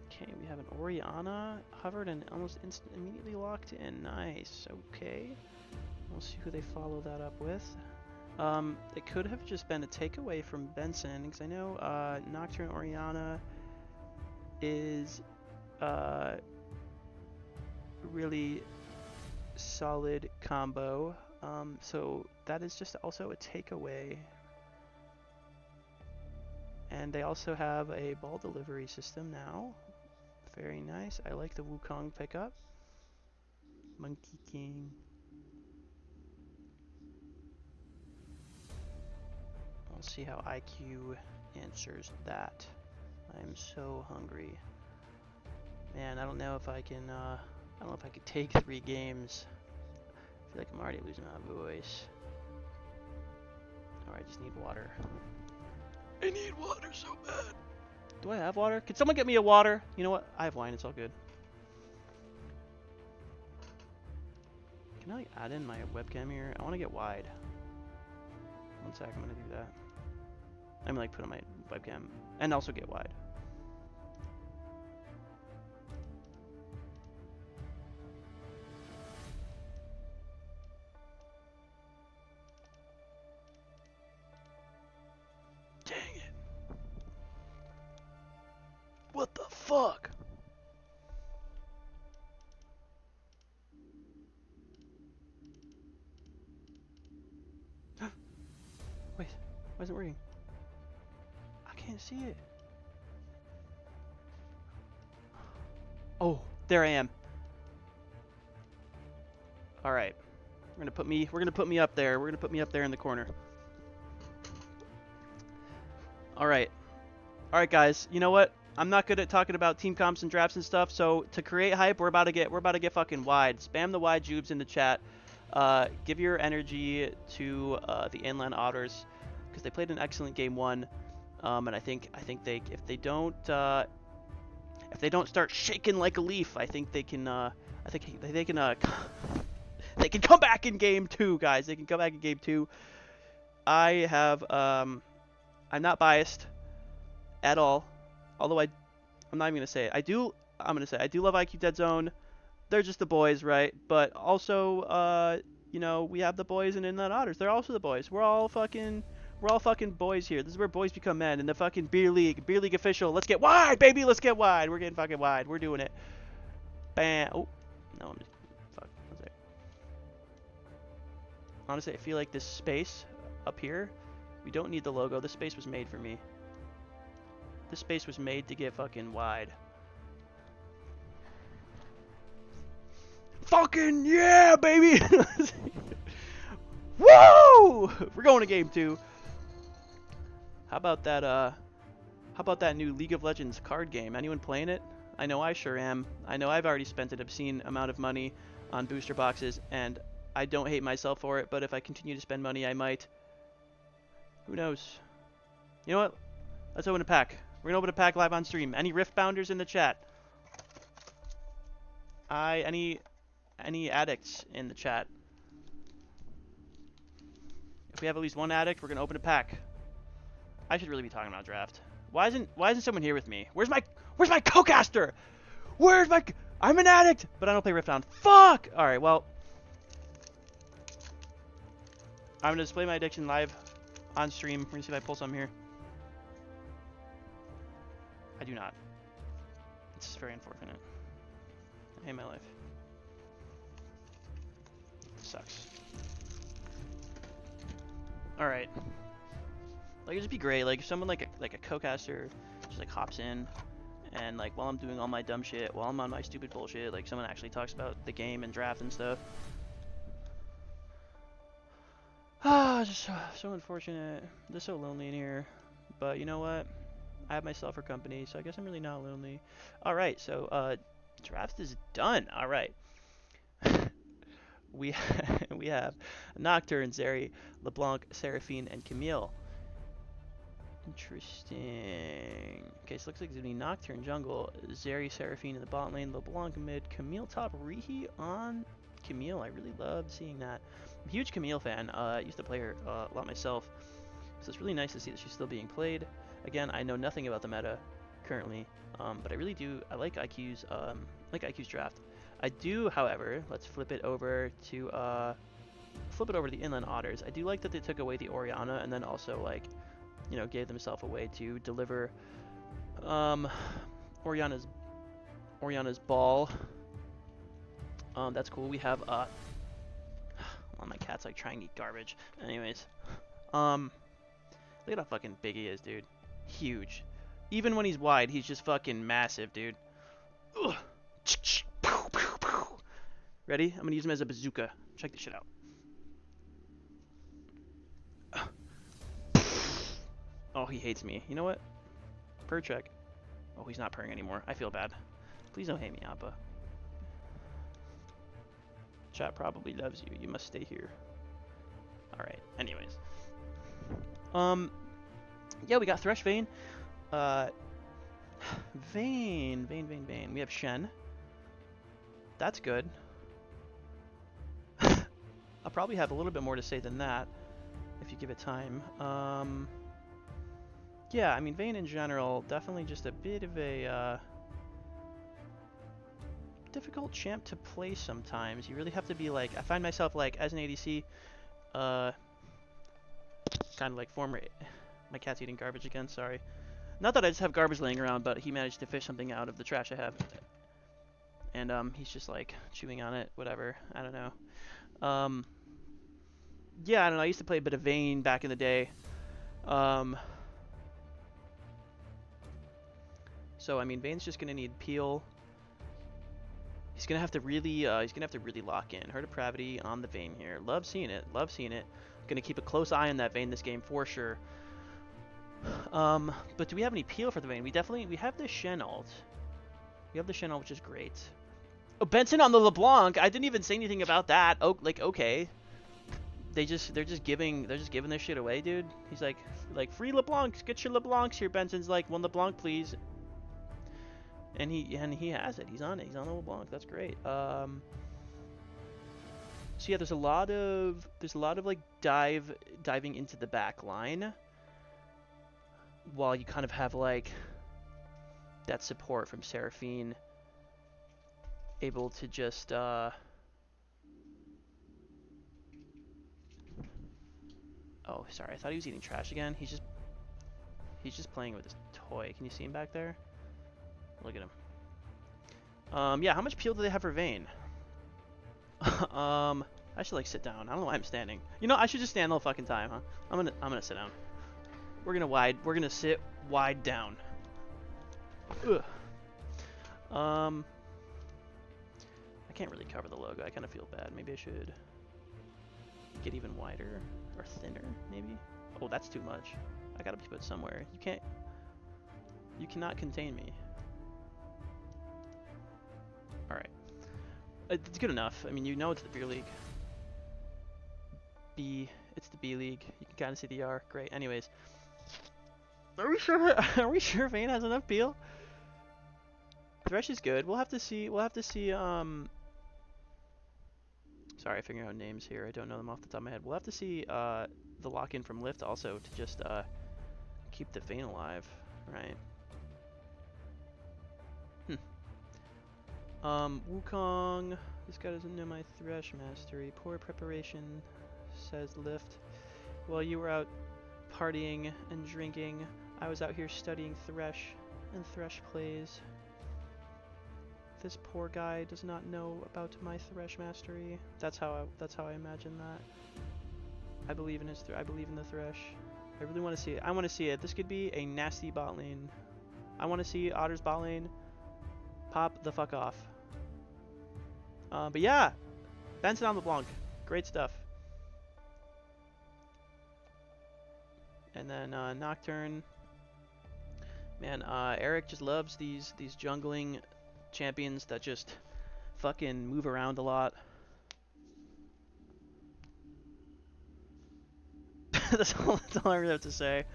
Okay, we have an Orianna hovered and almost immediately locked in. Nice. Okay. We'll see who they follow that up with. It could have just been a takeaway from Benson, because I know Nocturne Orianna is really solid combo. So that is just also a takeaway. And they also have a ball delivery system now. Very nice. I like the Wukong pickup. Monkey King. We'll see how IQ answers that. I'm so hungry. Man, I don't know if I can, I don't know if I could take 3 games. I feel like I'm already losing my voice. Alright, I just need water. I need water so bad. Do I have water? Can someone get me a water? You know what? I have wine, it's all good. Can I like, add in my webcam here? I want to get wide. One sec, I'm gonna do that. I'm gonna like put on my webcam and also get wide. Dang it. What the fuck? Wait, why isn't it working? I can't see it. Oh, there I am. All right, we're gonna put me up there. We're gonna put me up there in the corner. All right, guys. You know what? I'm not good at talking about team comps and drafts and stuff. So to create hype, we're about to get fucking wide. Spam the wide jubes in the chat. Give your energy to the Inland Otters because they played an excellent game 1. And I think they if they don't start shaking like a leaf, I think they can they can come back in game 2, guys. They can come back in game 2. I have I'm not biased at all, although I'm not even gonna say it. I'm gonna say I do love IQ Dead Zone. They're just the boys, right? But also, you know, we have the boys in Inland Otters. They're also the boys. We're all We're all fucking boys here. This is where boys become men. In the fucking beer league official. Let's get wide, baby. Let's get wide. We're getting fucking wide. We're doing it. Bam. Oh, no, I'm just fuck. One sec. Honestly, I feel like this space up here, we don't need the logo. This space was made for me. This space was made to get fucking wide. Fucking yeah, baby. Woo! We're going to game 2. How about that new League of Legends card game? Anyone playing it? I know I sure am. I know I've already spent an obscene amount of money on booster boxes, and I don't hate myself for it, but if I continue to spend money, I might. Who knows? You know what? Let's open a pack. We're gonna open a pack live on stream. Any Rift Bounders in the chat? Any addicts in the chat? If we have at least one addict, we're gonna open a pack. I should really be talking about draft. Why isn't someone here with me? Where's my co-caster? I'm an addict, but I don't play Riftbound. Fuck! Alright, well. I'm gonna display my addiction live on stream. We're gonna see if I pull some here. I do not. It's very unfortunate. I hate my life. It sucks. Alright. Like, it'd just be great, like, if someone like a co-caster just, like, hops in, and, like, while I'm doing all my dumb shit, while I'm on my stupid bullshit, like, someone actually talks about the game and draft and stuff. Ah, just so unfortunate. They're so lonely in here. But, you know what? I have myself for company, so I guess I'm really not lonely. Alright, so, draft is done. Alright. we have Nocturne, Zeri, LeBlanc, Seraphine, and Camille. Interesting. Okay, so it looks like it's going to be Nocturne jungle, Zeri, Seraphine in the bot lane, LeBlanc mid, Camille top, Rihi on Camille. I really love seeing that. I'm a huge Camille fan. I used to play her a lot myself, so it's really nice to see that she's still being played. Again, I know nothing about the meta currently, but I really do. I like IQ's draft. I do, however, let's flip it over to the Inland Otters. I do like that they took away the Orianna and then also, like, you know, gave themselves a way to deliver Oriana's ball. That's cool. We have well, my cat's like trying to eat garbage. Anyways, look at how fucking big he is, dude. Huge. Even when he's wide, he's just fucking massive, dude. Ugh. Ready? I'm gonna use him as a bazooka. Check this shit out. Oh, he hates me. You know what? Purr check. Oh, he's not purring anymore. I feel bad. Please don't hate me, Appa. Chat probably loves you. You must stay here. Alright, anyways. Yeah, we got Thresh Vayne. Vayne. We have Shen. That's good. I'll probably have a little bit more to say than that if you give it time. Yeah, I mean, Vayne in general, definitely just a bit of a difficult champ to play sometimes. You really have to be like, I find myself like, as an ADC, kind of like my cat's eating garbage again, sorry. Not that I just have garbage laying around, but he managed to fish something out of the trash I have. And he's just like chewing on it, whatever, I don't know. Yeah, I don't know, I used to play a bit of Vayne back in the day. So I mean, Vayne's just gonna need peel. He's gonna have to really lock in. Her depravity on the Vayne here. Love seeing it. Gonna keep a close eye on that Vayne this game for sure. But do we have any peel for the Vayne? We have the Shen ult. We have the Shen ult, which is great. Oh, Benson on the LeBlanc. I didn't even say anything about that. Oh, like, okay. They're just giving their shit away, dude. He's like free LeBlancs. Get your LeBlancs here. Benson's like, one LeBlanc, please. And he has it. He's on it. He's on the LeBlanc. That's great. So yeah, there's a lot of like diving into the back line, while you kind of have like that support from Seraphine, able to just Oh, sorry. I thought he was eating trash again. He's just playing with his toy. Can you see him back there? Look at him. Yeah. How much peel do they have for Vayne? I should like sit down. I don't know why I'm standing. You know, I should just stand the whole fucking time, huh? I'm gonna sit down. We're gonna sit wide down. Ugh. I can't really cover the logo. I kind of feel bad. Maybe I should get even wider or thinner, maybe. Oh, that's too much. I gotta put it somewhere. You cannot contain me. All right. It's good enough. I mean, you know it's the beer league. It's the B league. You can kind of see the R. Great. Anyways, are we sure? Are we sure Vayne has enough peel? Thresh is good. We'll have to see. Sorry, figuring out names here. I don't know them off the top of my head. We'll have to see the lock-in from Lift also to just keep the Vayne alive, right? Wukong. This guy doesn't know my Thresh mastery. Poor preparation, says Lift. While you were out partying and drinking, I was out here studying Thresh and Thresh plays. This poor guy does not know about my Thresh mastery. That's how I imagine that. I believe in I believe in the Thresh. I really want to see it. I want to see it. This could be a nasty bot lane. I want to see Otter's bot lane pop the fuck off. But yeah, Benson on LeBlanc, great stuff. And then Nocturne. Man, Eric just loves these jungling champions that just fucking move around a lot. that's all I really have to say.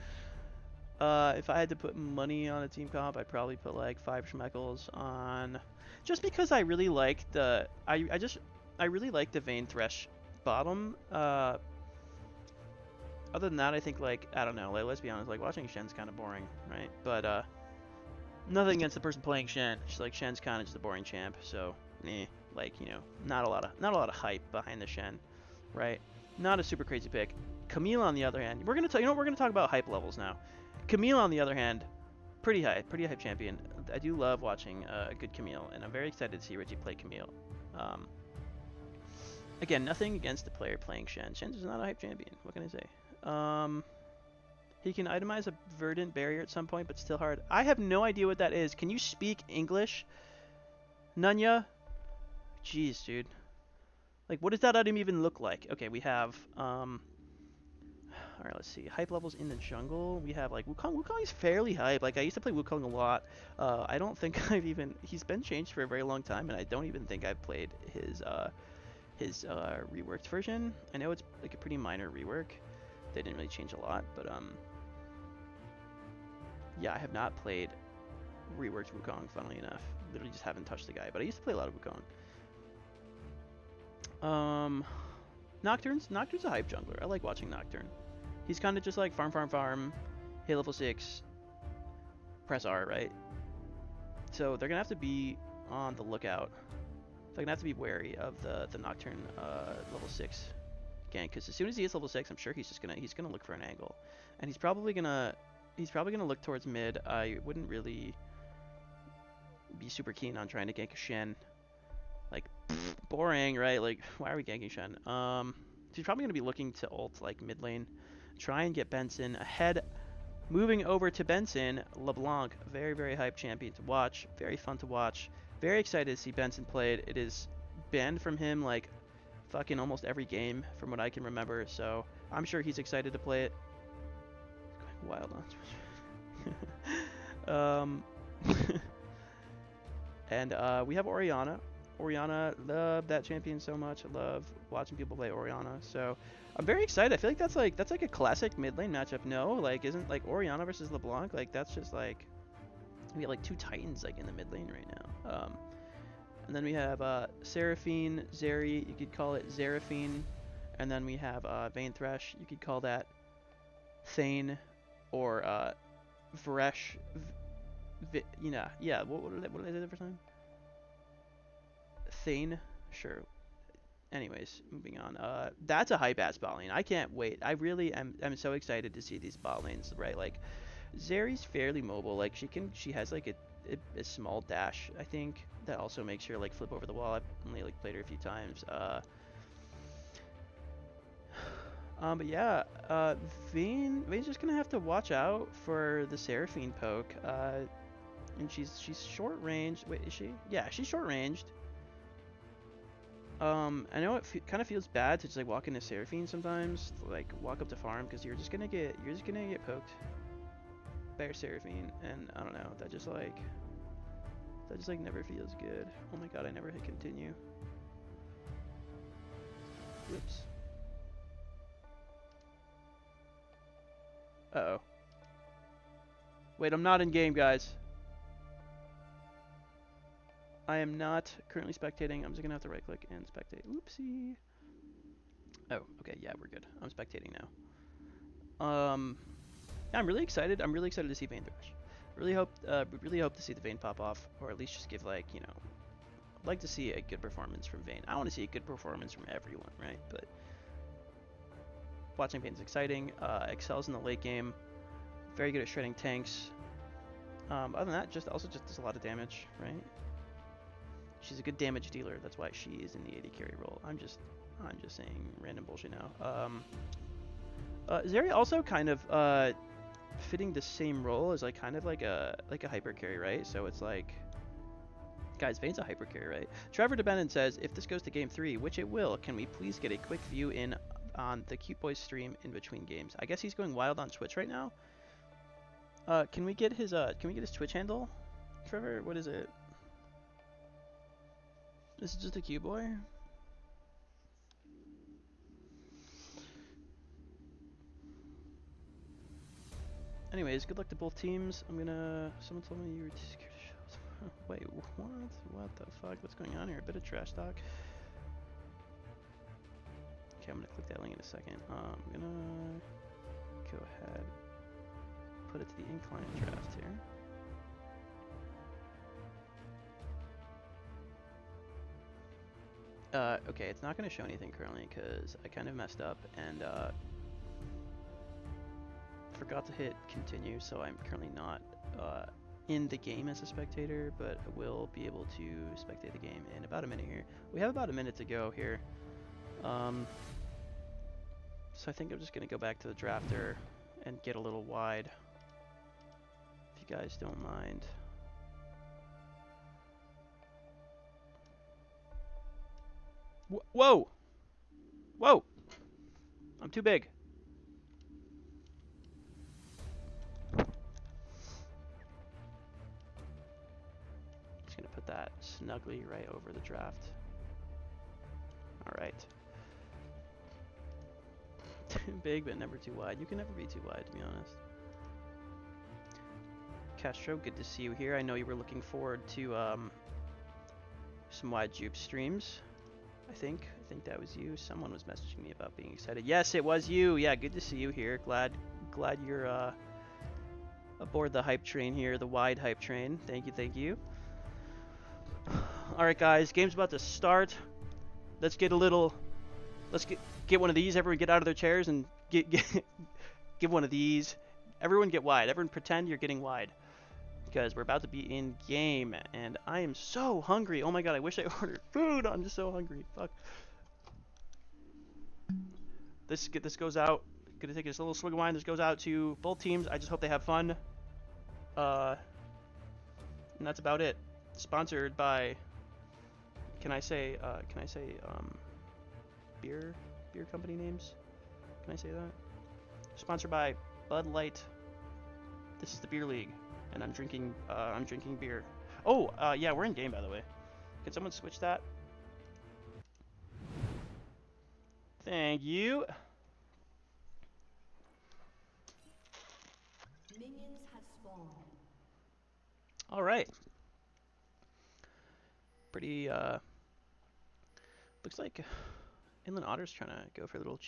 If I had to put money on a team comp, I'd probably put like 5 Schmeckles on, just because I really like the I really like the Vayne Thresh bottom. Other than that, I think like I don't know. Like, let's be honest, like watching Shen's kind of boring, right? But nothing against the person playing Shen. Just like Shen's kind of just a boring champ, so like you know, not a lot of hype behind the Shen, right? Not a super crazy pick. Camille on the other hand, we're gonna talk about hype levels now. Camille on the other hand, pretty hype champion. I do love watching a good Camille, and I'm very excited to see Reggie play Camille. Again, nothing against the player playing Shen. Shen's is not a hype champion. What can I say? He can itemize a verdant barrier at some point, but still hard. I have no idea what that is. Can you speak English? Nunya? Jeez, dude. Like, what does that item even look like? Okay, we have, alright, let's see. Hype levels in the jungle. We have, like, Wukong. Wukong is fairly hype. Like, I used to play Wukong a lot. I don't think he's been changed for a very long time, and I don't even think I've played his reworked version. I know it's, like, a pretty minor rework. They didn't really change a lot, but, yeah, I have not played reworked Wukong, funnily enough. Literally just haven't touched the guy, but I used to play a lot of Wukong. Nocturne's a hype jungler. I like watching Nocturne. He's kind of just like farm, hit level 6, press R, right? So they're going to have to be on the lookout. They're going to have to be wary of the Nocturne level 6 gank, because as soon as he hits level 6, I'm sure he's gonna look for an angle. And he's probably gonna look towards mid. I wouldn't really be super keen on trying to gank a Shen. Like, boring, right? Like, why are we ganking Shen? He's probably gonna be looking to ult like mid lane, try and get Benson ahead. Moving over to Benson, LeBlanc, very, very hype champion to watch, very fun to watch. Very excited to see Benson played. It is banned from him like fucking almost every game from what I can remember, so I'm sure he's excited to play it. It's going wild on and we have Orianna. Orianna, love that champion so much. I love watching people play Orianna. So I'm very excited. I feel like that's like a classic mid lane matchup. No, like isn't like Orianna versus LeBlanc, like that's just like we have like 2 titans like in the mid lane right now. And then we have Seraphine, Zeri, you could call it Zeraphine. And then we have Vayne Thresh, you could call that Thane or Varesh. Yeah, what did I say the first time? Thane, sure. Anyways, moving on. That's a hype ass bot lane. I can't wait. I really am. I'm so excited to see these bot lanes. Right, like Zeri's fairly mobile. Like she has like a small dash. I think that also makes her like flip over the wall. I've only like played her a few times. But yeah, Vayne's just gonna have to watch out for the Seraphine poke. And she's short ranged. Wait, is she? Yeah, she's short ranged. I know it kind of feels bad to just like walk into Seraphine sometimes, like walk up to farm, because you're just gonna get poked by your Seraphine, and I don't know, that just like never feels good. Oh my god, I never hit continue. Whoops. Uh-oh. Wait, I'm not in game, guys. I am not currently spectating. I'm just gonna have to right click and spectate. Oopsie. Oh, okay, yeah, we're good. I'm spectating now. Yeah, I'm really excited. I'm really excited to see Vayne Thresh. Really hope to see the Vayne pop off, or at least just give like, you know, I'd like to see a good performance from Vayne. I want to see a good performance from everyone, right? But watching Vayne's exciting. Excels in the late game. Very good at shredding tanks. Other than that, just does a lot of damage, right? She's a good damage dealer. That's why she is in the AD carry role. I'm just saying random bullshit now. Zeri also kind of fitting the same role as like kind of like a hyper carry, right? So it's like, guys, Vayne's a hyper carry, right? Trevor DeBennon says, if this goes to game 3, which it will, can we please get a quick view in on the Cute Boys stream in between games? I guess he's going wild on Twitch right now. Can we get his Twitch handle? Trevor, what is it? This is just a Cute Boy. Anyways, good luck to both teams. Someone told me you were too scared to show. Wait, what? What the fuck? What's going on here? A bit of trash talk. Okay, I'm gonna click that link in a second. I'm gonna go ahead, put it to the incline draft here. Okay, it's not gonna show anything currently because I kind of messed up and forgot to hit continue, so I'm currently not in the game as a spectator, but I will be able to spectate the game in about a minute here. We have about a minute to go here. So I think I'm just going to go back to the drafter and get a little wide, if you guys don't mind. Whoa! Whoa! I'm too big. Just going to put that snugly right over the draft. Alright. Too big, but never too wide. You can never be too wide, to be honest. Castro, good to see you here. I know you were looking forward to some wide jupe streams. I think that was you. Someone was messaging me about being excited. Yes, it was you. Yeah, good to see you here. Glad you're aboard the hype train here, the wide hype train. Thank you. All right, guys, game's about to start. Let's get one of these. Everyone get out of their chairs and give one of these. Everyone get wide. Everyone pretend you're getting wide, because we're about to be in game, and I am so hungry. Oh my god, I wish I ordered food. I'm just so hungry. Fuck. This goes out. Gonna take just a little swig of wine. This goes out to both teams. I just hope they have fun. And that's about it. Sponsored by. Can I say beer company names? Can I say that? Sponsored by Bud Light. This is the beer league, and I'm drinking beer. Oh, yeah, we're in game, by the way. Can someone switch that? Thank you. Minions have spawned. All right. Pretty looks like Inland Otter's trying to go for a little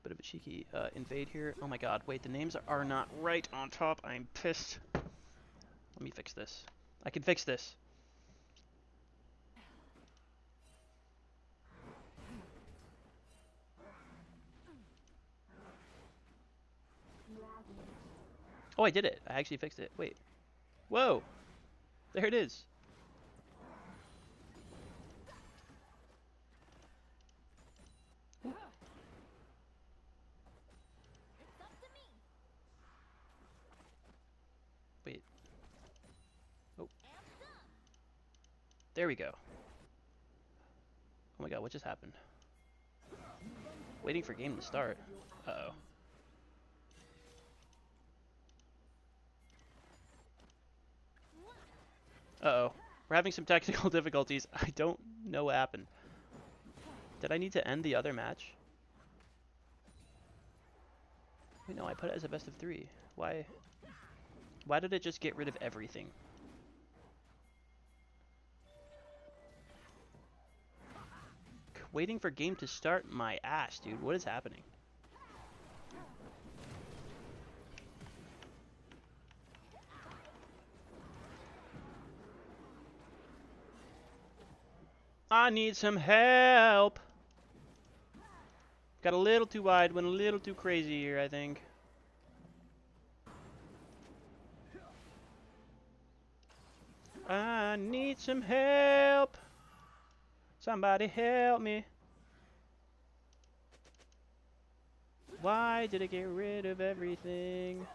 bit of a cheeky invade here. Oh my god, wait, the names are not right on top. I'm pissed. Let me fix this. I can fix this. Oh, I did it. I actually fixed it. Wait. Whoa. There it is. Wait. Oh. There we go. Oh my god, what just happened? Waiting for game to start. Uh-oh. Uh-oh. We're having some technical difficulties. I don't know what happened. Did I need to end the other match? Wait, no, I put it as a best of 3. Why? Why did it just get rid of everything? Waiting for game to start? My ass, dude. What is happening? I need some help. Got a little too wide, went a little too crazy here, I think. I need some help. Somebody help me. Why did it get rid of everything?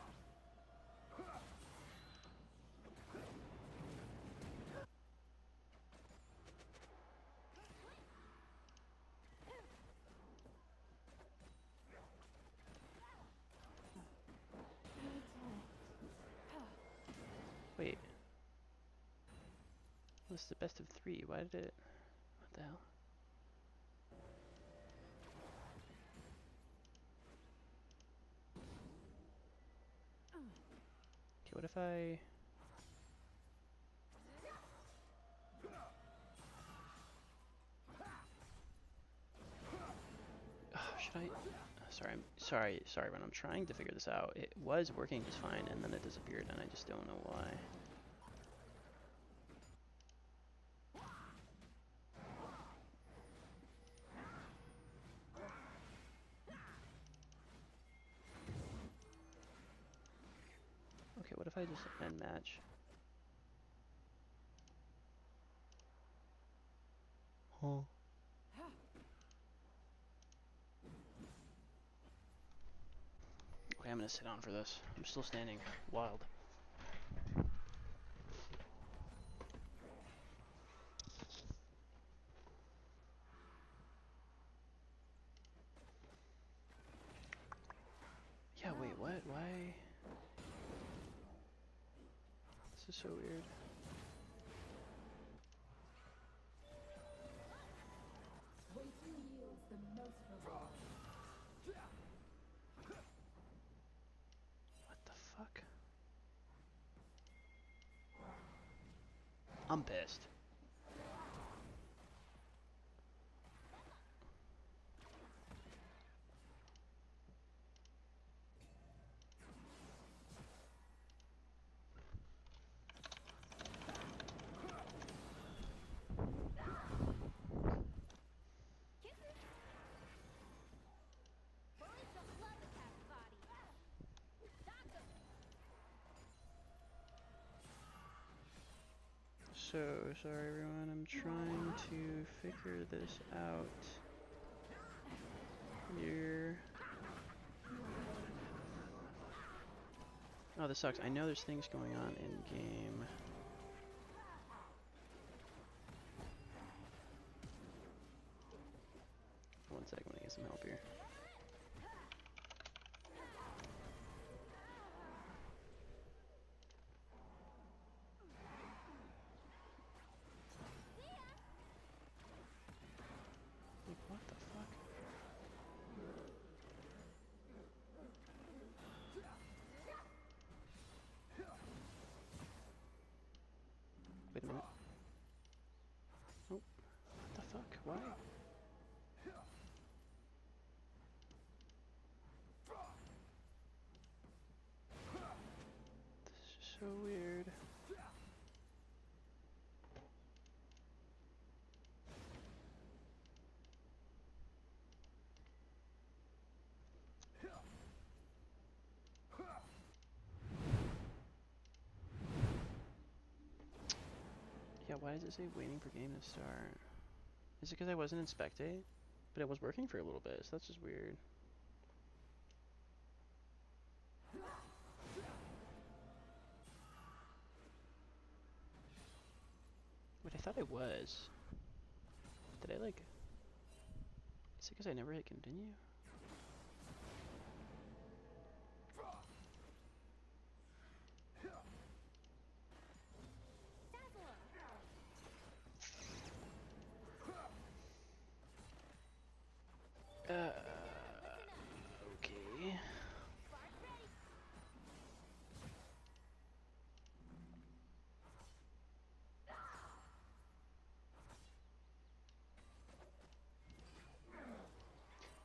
Wait. This is the best of 3. Why did it... What the hell? Okay, what if I... Oh, should I... Sorry, when I'm trying to figure this out. It was working just fine, and then it disappeared, and I just don't know why. Okay, what if I just end match? Huh. Okay, I'm gonna sit on for this. I'm still standing. Wild. Yeah, wait, what? Why? This is so weird. What the fuck? I'm pissed. So, sorry everyone, I'm trying to figure this out here. Oh, this sucks. I know there's things going on in game. One second, I'm gonna get some help here. Like, what the fuck? Wait a minute. Oh, what the fuck? Why? This is so weird. why does it say waiting for game to start? Is it because I wasn't in spectate? But it was working for a little bit, so that's just weird. Wait, I thought I was. Did I like... Is it because I never hit continue? Okay.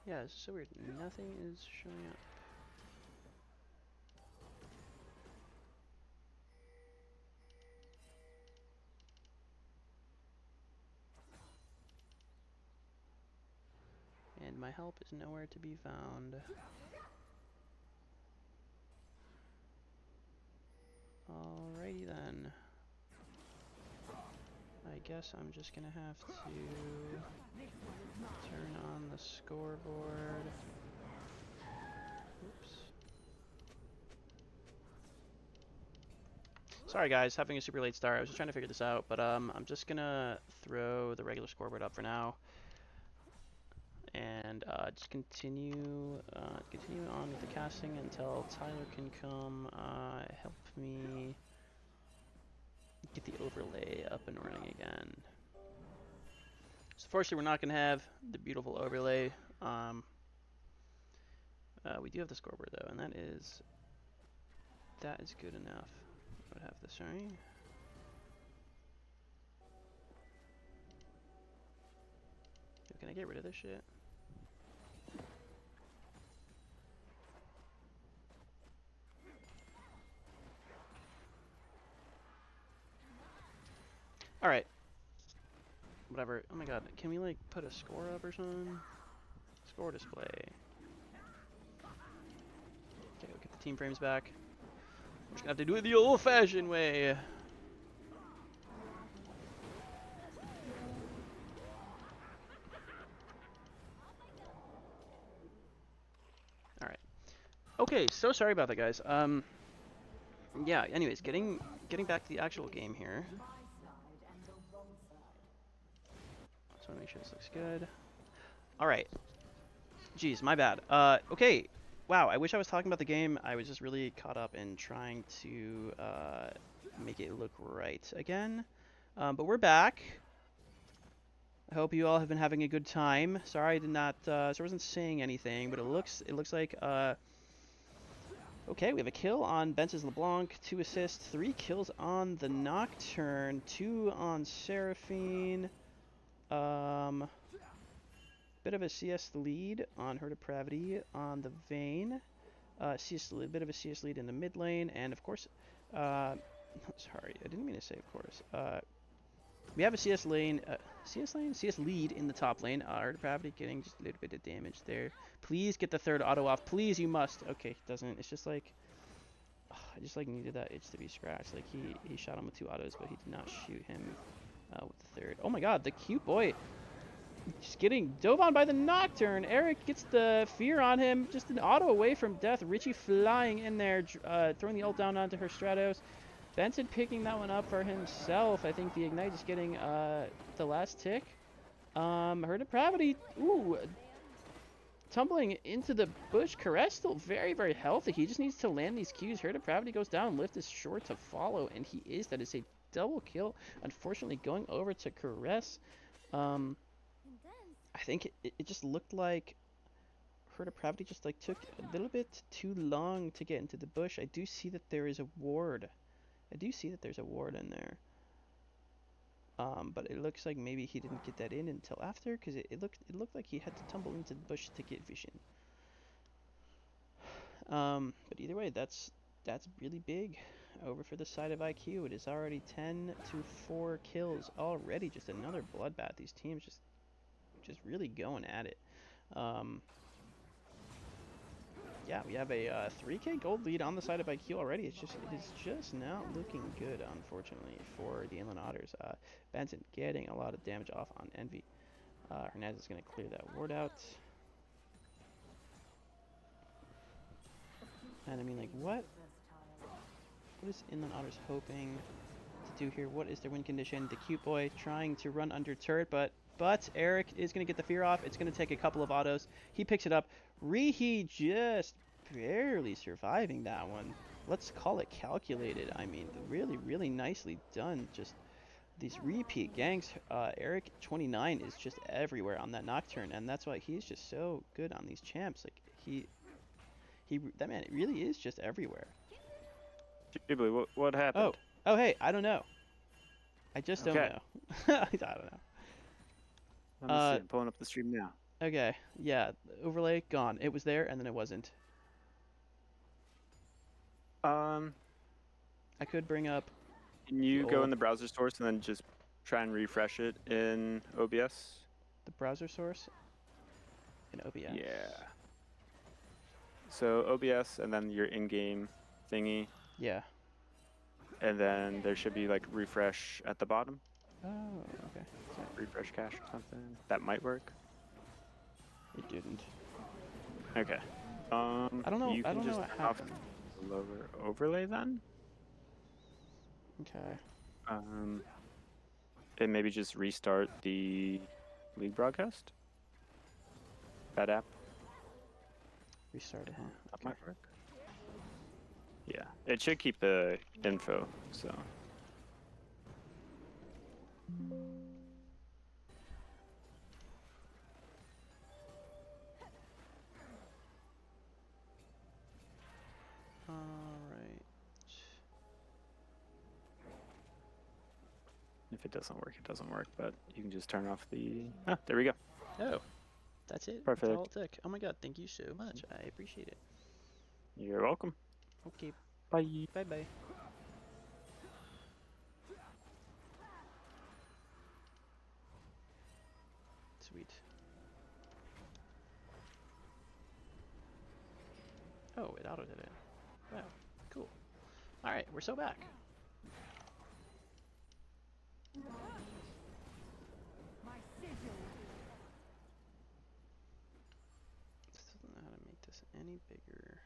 Yeah, it's so weird. Nothing is showing up. And my help is nowhere to be found. Alrighty then. I guess I'm just gonna have to turn on the scoreboard. Oops. Sorry guys, having a super late start. I was just trying to figure this out, but I'm just gonna throw the regular scoreboard up for now, and just continue on with the casting until Tyler can come help me get the overlay up and running again. So fortunately, we're not gonna have the beautiful overlay. We do have the scoreboard though, and that is good enough. I would have this, right? Can I get rid of this shit? Alright. Whatever. Oh my god, can we like put a score up or something? Score display. Okay, we'll get the team frames back. We're just gonna have to do it the old-fashioned way. Alright. Okay, so sorry about that, guys. Yeah, anyways, getting back to the actual game here. Just wanna make sure this looks good. Alright. Jeez, my bad. Okay. Wow, I wish I was talking about the game. I was just really caught up in trying to make it look right again. But we're back. I hope you all have been having a good time. Sorry I did not, so I wasn't saying anything, but it looks like, okay, we have a kill on Bence's LeBlanc, 2 assists, 3 kills on the Nocturne, 2 on Seraphine, bit of a CS lead on her Depravity on the Vayne, bit of a CS lead in the mid lane, and of course, sorry, I didn't mean to say of course, we have a CS lead in the top lane. Our Depravity getting just a little bit of damage there. Please get the third auto off. Please, you must. Okay, he doesn't. It's just like, I just like needed that itch to be scratched. Like he shot him with 2 autos, but he did not shoot him with the third. Oh my god, the cute boy. Just getting dove on by the Nocturne. Eric gets the fear on him. Just an auto away from death. Richie flying in there, throwing the ult down onto her Stratos. Benson picking that one up for himself. I think the Ignite is getting the last tick. Her Depravity, ooh, tumbling into the bush. Caress still very, very healthy. He just needs to land these Qs. Her Depravity goes down. Lift is sure to follow, and he is. That is a double kill. Unfortunately, going over to Caress. I think it just looked like her Depravity just like took a little bit too long to get into the bush. I do see that there is a ward. I do see that there's a ward in there. But it looks like maybe he didn't get that in until after, because it looked like he had to tumble into the bush to get vision. But either way, that's really big over for the side of IQ. It is already 10-4 kills already. Just another bloodbath. These teams just really going at it. yeah, we have a 3K gold lead on the side of IQ already. It is just not looking good, unfortunately, for the Inland Otters. Benson getting a lot of damage off on Envy. Hernandez is going to clear that ward out. And I mean, like, what is Inland Otters hoping to do here? What is their win condition? The cute boy trying to run under turret, but Eric is going to get the fear off. It's going to take a couple of autos. He picks it up. Rihi just barely surviving that one. Let's call it calculated. I mean, really, really nicely done. Just these repeat gangs. Eric 29 is just everywhere on that Nocturne, and that's why he's just so good on these champs. Like that man really is just everywhere. Ghibli, what happened? Oh, hey, I don't know. I just don't know. I don't know. Let me see. I'm pulling up the stream now. Okay, yeah, overlay gone. It was there and then it wasn't. I could bring up. Can you go in the browser source and then just try and refresh it in OBS? The browser source in OBS. Yeah. So OBS and then your in-game thingy. Yeah. And then there should be like refresh at the bottom. Oh, okay. Refresh cache or something. That might work. It didn't. Okay. I don't know. You I can don't just know what turn off happened. the lower overlay then. Okay. And maybe just restart the league broadcast. That app. Restart it, huh? That might work. Yeah, it should keep the info, so. Alright. If it doesn't work, it doesn't work, but you can just turn off the... Ah, there we go. Oh, that's it? Perfect. That's all it took. Oh my god, thank you so much. I appreciate it. You're welcome. Okay. Bye. Bye-bye. Sweet. Oh, it auto did it. Wow, cool. Alright, we're so back. Just don't know how to make this any bigger.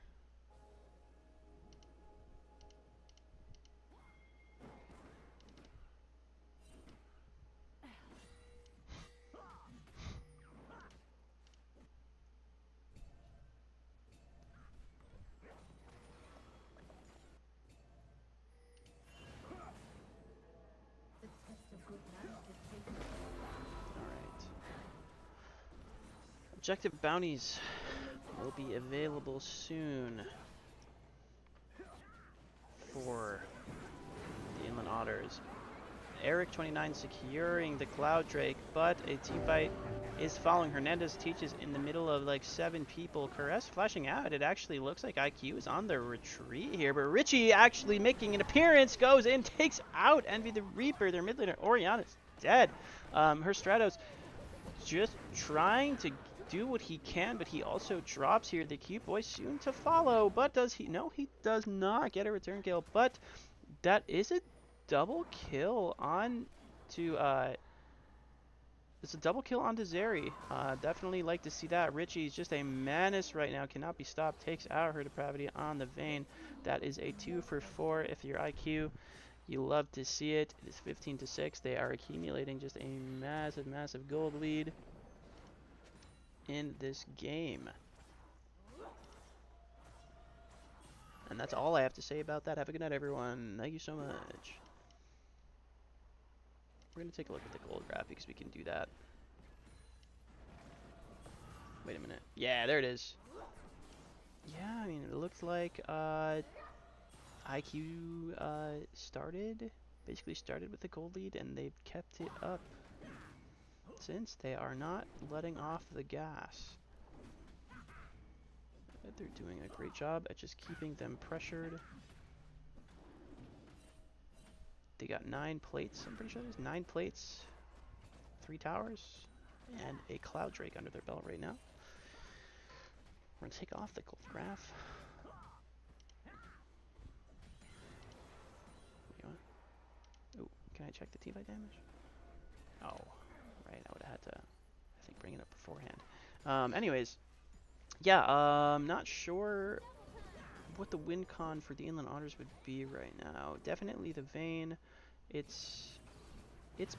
Objective bounties will be available soon for the Inland Otters. Eric 29 securing the Cloud Drake, but a teamfight is following. Hernandez teaches in the middle of like 7 people. Caress flashing out. It actually looks like IQ is on the retreat here, but Richie actually making an appearance, goes in, takes out Envy the Reaper. Their mid laner Oriana's dead. Her Stratos just trying to do what he can, but he also drops here. The cute boy soon to follow, but does he? No, he does not get a return kill, but that is a double kill on to it's a double kill onto Zeri. Definitely like to see that. Richie's just a menace right now, cannot be stopped, takes out her depravity on the Vayne. That is a 2 for 4 if you're IQ. You love to see it. It is 15-6. They are accumulating just a massive gold lead in this game. And that's all I have to say about that. Have a good night, everyone. Thank you so much. We're going to take a look at the gold graph because we can do that. Wait a minute. Yeah, there it is. Yeah, I mean, it looks like IQ basically started with the gold lead, and they've kept it up since. They are not letting off the gas. They're doing a great job at just keeping them pressured. They got 9 plates, I'm pretty sure there's 9 plates, 3 towers, and a Cloud Drake under their belt right now. We're gonna take off the gold graph. Ooh, can I check the T-Fight damage? Oh, right. I would have had to, I think, bring it up beforehand. Anyways, yeah. Not sure what the win con for the Inland Otters would be right now. Definitely the Vayne. It's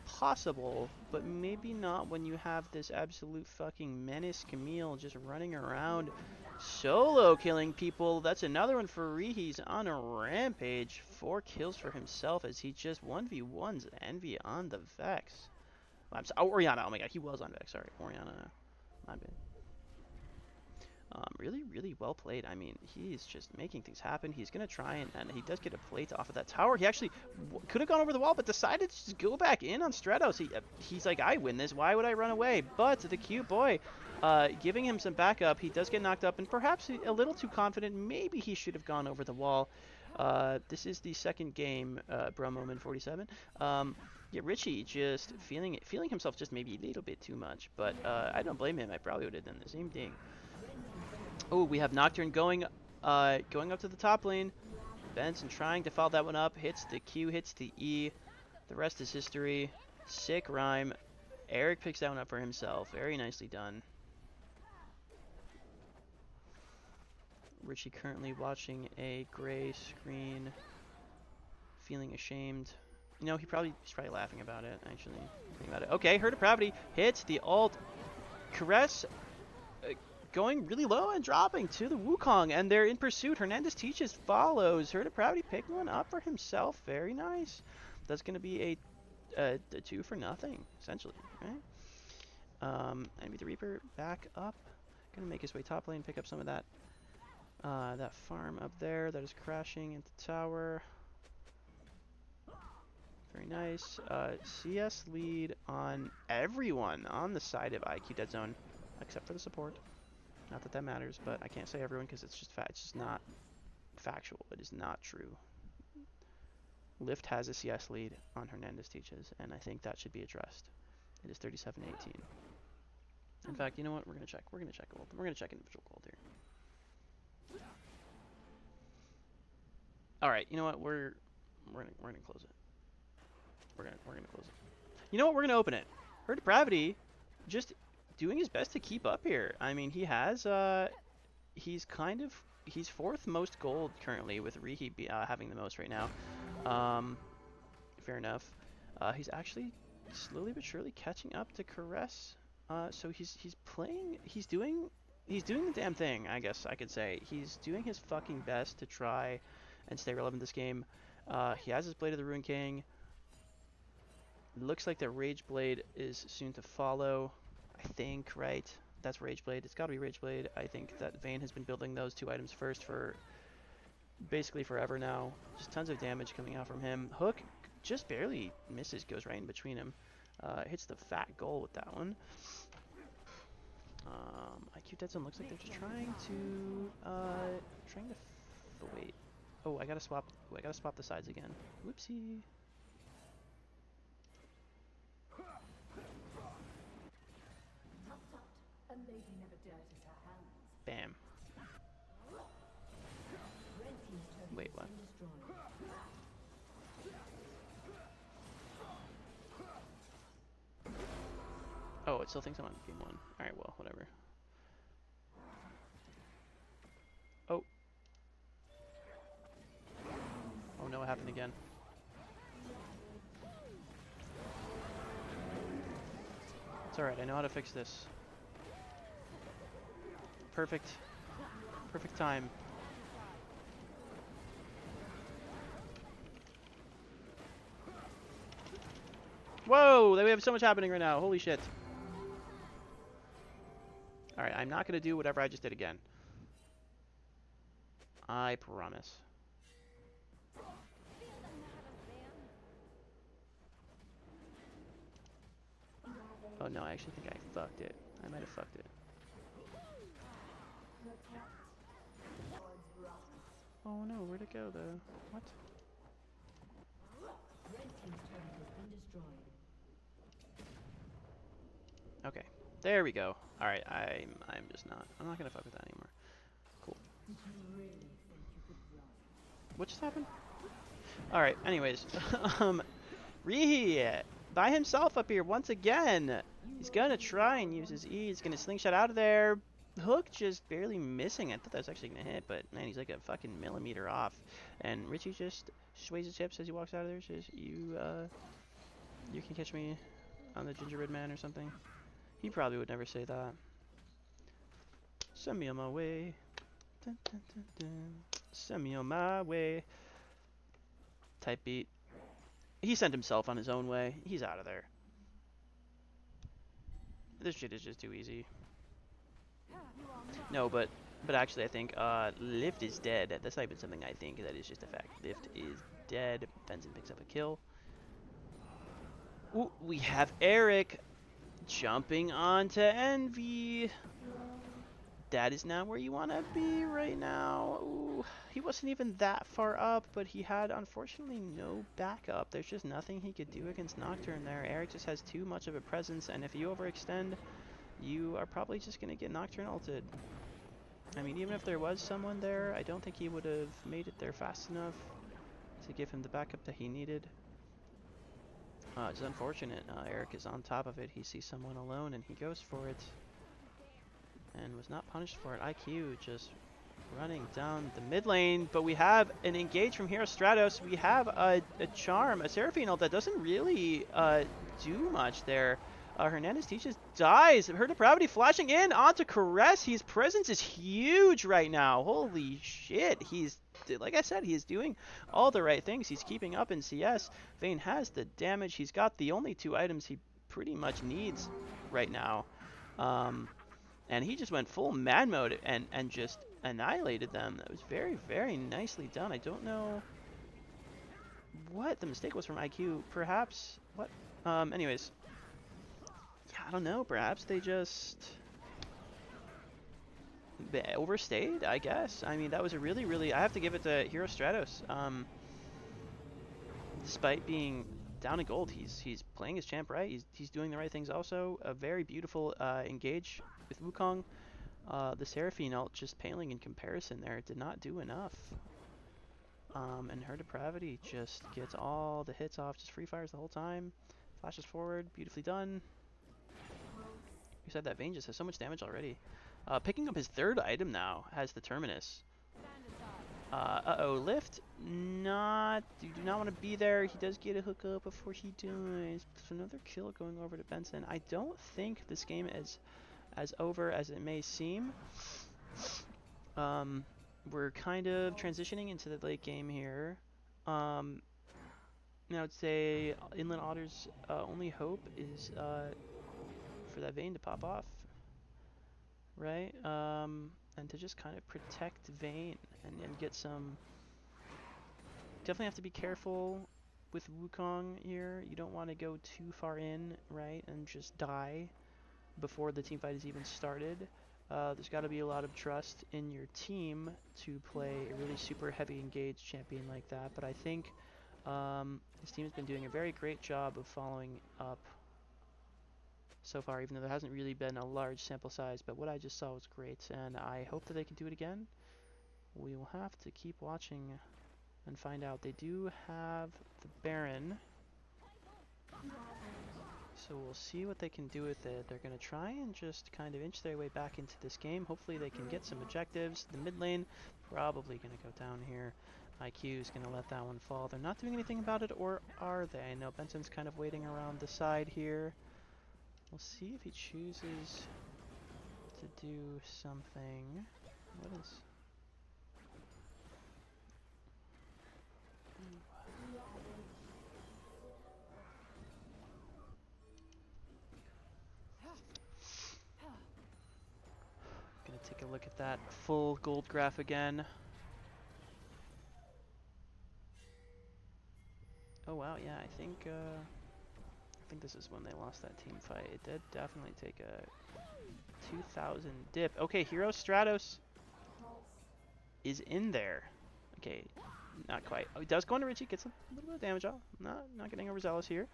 possible, but maybe not when you have this absolute fucking menace Camille just running around solo killing people. That's another one for Ree. He's on a rampage. 4 kills for himself as he just 1v1s Envy on the Vex. I'm sorry, oh, Oriana. Oh my god, he was on Vex. Sorry, Oriana. My bad. Really, really well played. I mean, he's just making things happen. He's going to try, and he does get a plate off of that tower. He actually could have gone over the wall, but decided to just go back in on Stratos. He's like, I win this. Why would I run away? But the cute boy giving him some backup. He does get knocked up, and perhaps a little too confident. Maybe he should have gone over the wall. This is the second game, Brumoman 47. Yeah, Richie just feeling himself just maybe a little bit too much, but I don't blame him. I probably would have done the same thing. Oh, we have Nocturne going up to the top lane. Benson trying to follow that one up. Hits the Q, hits the E. The rest is history. Sick rhyme. Eric picks that one up for himself. Very nicely done. Richie currently watching a gray screen. Feeling ashamed. You know, he's probably laughing about it, actually. Thinking about it. Okay, Herd of Depravity hits the ult. Caress going really low and dropping to the Wukong, and they're in pursuit. Hernandez Teaches follows. Herd of Depravity picking one up for himself. Very nice. That's going to be a 2 for nothing, essentially, right? Envy the Reaper back up. Going to make his way top lane, pick up some of that that farm up there that is crashing into tower. Very nice. CS lead on everyone on the side of IQ Dead Zone, except for the support. Not that that matters, but I can't say everyone because it's just not factual. It is not true. Lyft has a CS lead on Hernandez Teaches, and I think that should be addressed. It is 37-18. In fact, you know what? We're gonna check. We're gonna check gold. We're gonna check individual gold here. All right. You know what? We're gonna close it. We're gonna close it. You know what? We're gonna open it. Herd Depravity just doing his best to keep up here. I mean, he has he's 4th most gold currently, with Rihi having the most right now. Fair enough. He's actually slowly but surely catching up to Caress. So he's doing the damn thing, I guess I could say. He's doing his fucking best to try and stay relevant this game. He has his Blade of the Ruin King. Looks like the Rage Blade is soon to follow, I think, right? That's Rage Blade. It's gotta be Rage Blade. I think that Vayne has been building those 2 items first for basically forever now. Just tons of damage coming out from him. Hook just barely misses, goes right in between him. Hits the fat goal with that one. IQ Dead Zone looks like they're just trying to wait. Oh, I gotta swap the sides again. Whoopsie. Bam. Wait, what? Oh, it still thinks I'm on game 1. Alright, well, whatever. Oh. Oh no, it happened again. It's alright, I know how to fix this. Perfect time. Whoa, we have so much happening right now. Holy shit. Alright, I'm not going to do whatever I just did again. I promise. Oh no, I actually think I fucked it. I might have fucked it. Oh no, where'd it go though? What? Okay, there we go. All right, I'm not gonna fuck with that anymore. What just happened? Alright, anyways. Rihi by himself up here once again. He's gonna try and use his E. He's gonna slingshot out of there. Hook just barely missing. I thought that was actually gonna hit, but man, he's like a fucking millimeter off. And Richie just sways his hips as he walks out of there. Says, you can catch me on the gingerbread man or something. He probably would never say that. Send me on my way. Dun, dun, dun, dun. Send me on my way. Type beat. He sent himself on his own way. He's out of there. This shit is just too easy. No, but actually I think Lift is dead. That's not even something I think. That is just a fact. Lift is dead. Benson picks up a kill. Ooh, we have Eric jumping onto Envy. That is not where you want to be right now. Ooh, he wasn't even that far up, but he had, unfortunately, no backup. There's just nothing he could do against Nocturne there. Eric just has too much of a presence, and if you overextend, you are probably just going to get Nocturne ulted. I mean, even if there was someone there, I don't think he would have made it there fast enough to give him the backup that he needed. It's unfortunate. Eric is on top of it. He sees someone alone, and he goes for it. And was not punished for it. IQ just running down the mid lane, but we have an engage from Hero Stratos. We have a charm, a Seraphine ult that doesn't really do much there. Hernandez teaches dies. Her depravity flashing in onto Caress. His presence is huge right now. Holy shit. He's, like I said, he's doing all the right things. He's keeping up in CS. Vayne has the damage. He's got the only 2 items he pretty much needs right now. And he just went full mad mode and just annihilated them. That was very, very nicely done. I don't know what the mistake was from IQ. Perhaps, what? Anyways. Yeah, I don't know. Perhaps they just overstayed, I guess. I mean, that was a really, really... I have to give it to Hero Stratos. Despite being down in gold, he's playing his champ right. He's doing the right things also. A very beautiful engage with Wukong. The Seraphine ult just paling in comparison there. It did not do enough. And her depravity just gets all the hits off. Just free fires the whole time. Flashes forward. Beautifully done. You said that Vayne just has so much damage already. Picking up his 3rd item now has the Terminus. Uh-oh, Lift. You do not want to be there. He does get a hookup before he dies. There's another kill going over to Benson. I don't think this game is as over as it may seem. We're kind of transitioning into the late game here. Now I'd say Inland Otter's only hope is for that Vayne to pop off, right? And to just kind of protect Vayne and get some... Definitely have to be careful with Wukong here. You don't want to go too far in, right, and just die before the team fight is even started. There's got to be a lot of trust in your team to play a really super heavy engaged champion like that, but I think this team has been doing a very great job of following up so far, even though there hasn't really been a large sample size, but what I just saw was great, and I hope that they can do it again. We will have to keep watching and find out. They do have the Baron, so we'll see what they can do with it. They're going to try and just kind of inch their way back into this game. Hopefully they can get some objectives. The mid lane probably going to go down here. IQ is going to let that one fall. They're not doing anything about it, or are they? I know Benson's kind of waiting around the side here. We'll see if he chooses to do something. What is... Gonna take a look at that full gold graph again. Oh wow, yeah, I think this is when they lost that team fight. It did definitely take a 2,000 dip. Okay, Hero Stratos is in there. Okay, not quite. Oh, he does go into Richie, gets a little bit of damage off. Not getting overzealous here.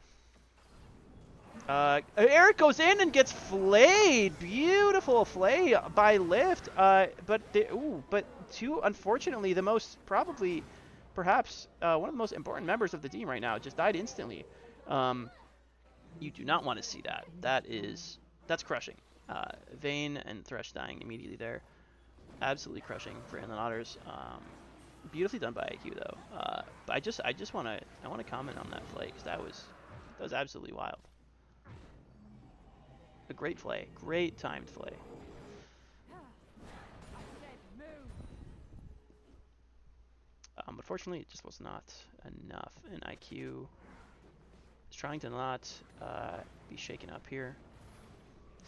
Eric goes in and gets flayed. Beautiful flay by Lift. But unfortunately, the most probably perhaps one of the most important members of the team right now just died instantly. You do not want to see that. That's crushing. Vayne and Thresh dying immediately there. Absolutely crushing for Inland Otters. Beautifully done by IQ though. But I just want to comment on that play because that was absolutely wild. A great play, great timed play. But fortunately, it just was not enough. And IQ is trying to not be shaken up here.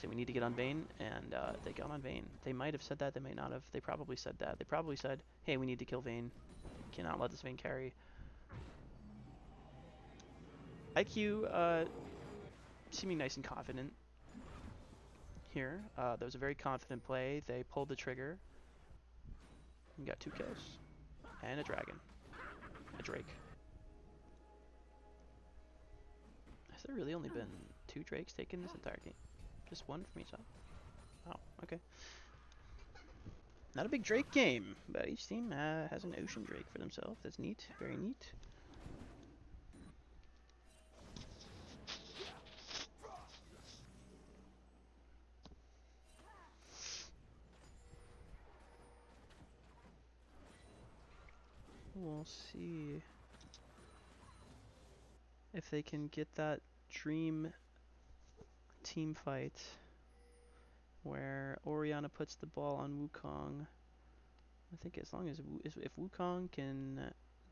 So we need to get on Vayne, and they got on Vayne. They might have said that, they may not have. They probably said that. They probably said, hey, we need to kill Vayne. Cannot let this Vayne carry. IQ seeming nice and confident here. That was a very confident play. They pulled the trigger. And got 2 kills. And a dragon. A Drake. Has there really only been 2 Drakes taken this entire game? Just 1 from each side? Oh, okay. Not a big Drake game, but each team has an Ocean Drake for themselves. That's neat. Very neat. We'll see if they can get that dream team fight where Orianna puts the ball on Wukong. I think as long as if Wukong can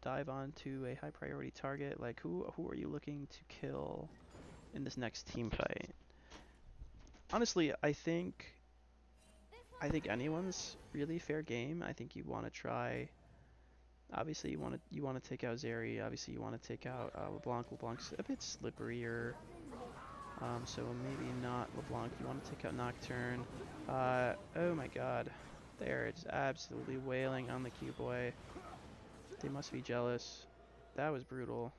dive onto a high priority target, like who are you looking to kill in this next team fight? Honestly, I think anyone's really fair game. I think you want to try. Obviously, you want to take out Zeri. Obviously, you want to take out LeBlanc. LeBlanc's a bit slipperier, so maybe not LeBlanc. You want to take out Nocturne. Oh my God, they're just absolutely wailing on the Q-Boy. They must be jealous. That was brutal.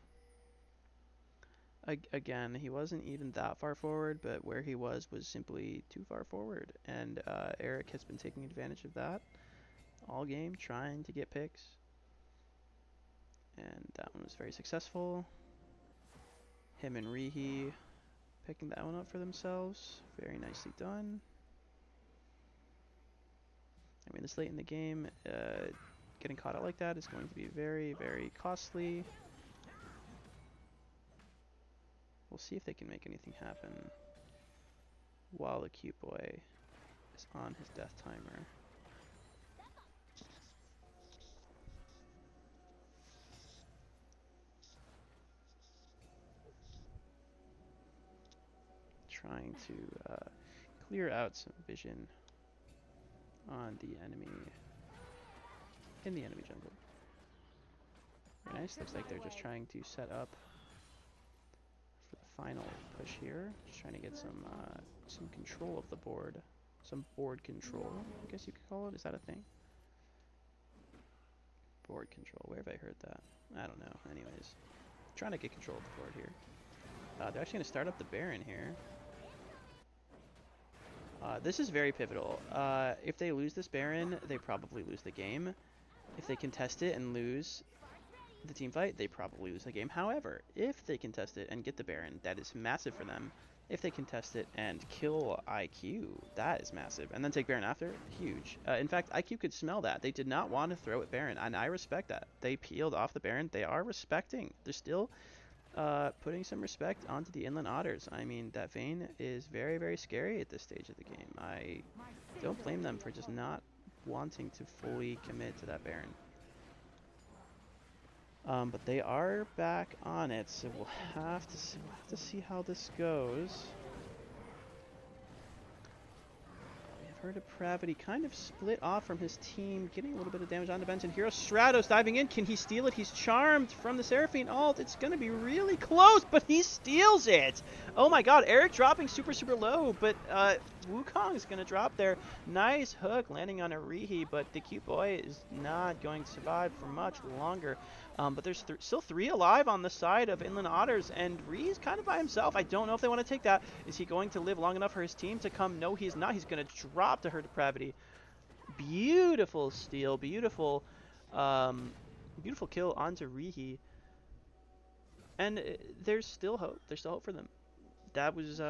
Again, he wasn't even that far forward, but where he was simply too far forward, and Eric has been taking advantage of that all game, trying to get picks. And that one was very successful. Him and Rihi picking that one up for themselves. Very nicely done. I mean, this late in the game, getting caught out like that is going to be very, very costly. We'll see if they can make anything happen while the cute boy is on his death timer. Trying to clear out some vision on the enemy, in the enemy jungle. Very nice. Looks like they're just trying to set up for the final push here. Just trying to get some control of the board, some board control, I guess you could call it. Is that a thing? Board control. Where have I heard that? I don't know. Anyways, trying to get control of the board here. They're actually going to start up the Baron here. This is very pivotal. If they lose this Baron, they probably lose the game. If they contest it and lose the team fight, they probably lose the game. However, if they contest it and get the Baron, that is massive for them. If they contest it and kill IQ, that is massive. And then take Baron after, huge. In fact, IQ could smell that. They did not want to throw at Baron, and I respect that. They peeled off the Baron. They are respecting. They're still putting some respect onto the Inland Otters. I mean, that Vayne is very, very scary at this stage of the game. I don't blame them for just not wanting to fully commit to that Baron. But they are back on it, so we'll have to see how this goes. Her depravity kind of split off from his team, getting a little bit of damage on the bench, and Hero Stratos diving in. Can he steal it? He's charmed from the Seraphine ult. It's going to be really close, but he steals it. Oh my God, Eric dropping super, super low, but Wukong is going to drop there. Nice hook landing on a Rihi, but the cute boy is not going to survive for much longer. But there's still 3 alive on the side of Inland Otters, and Rihi's kind of by himself. I don't know if they want to take that. Is he going to live long enough for his team to come? No, he's not. He's going to drop to her depravity. Beautiful steal, beautiful Beautiful kill onto Rihi. And there's still hope. There's still hope for them. That was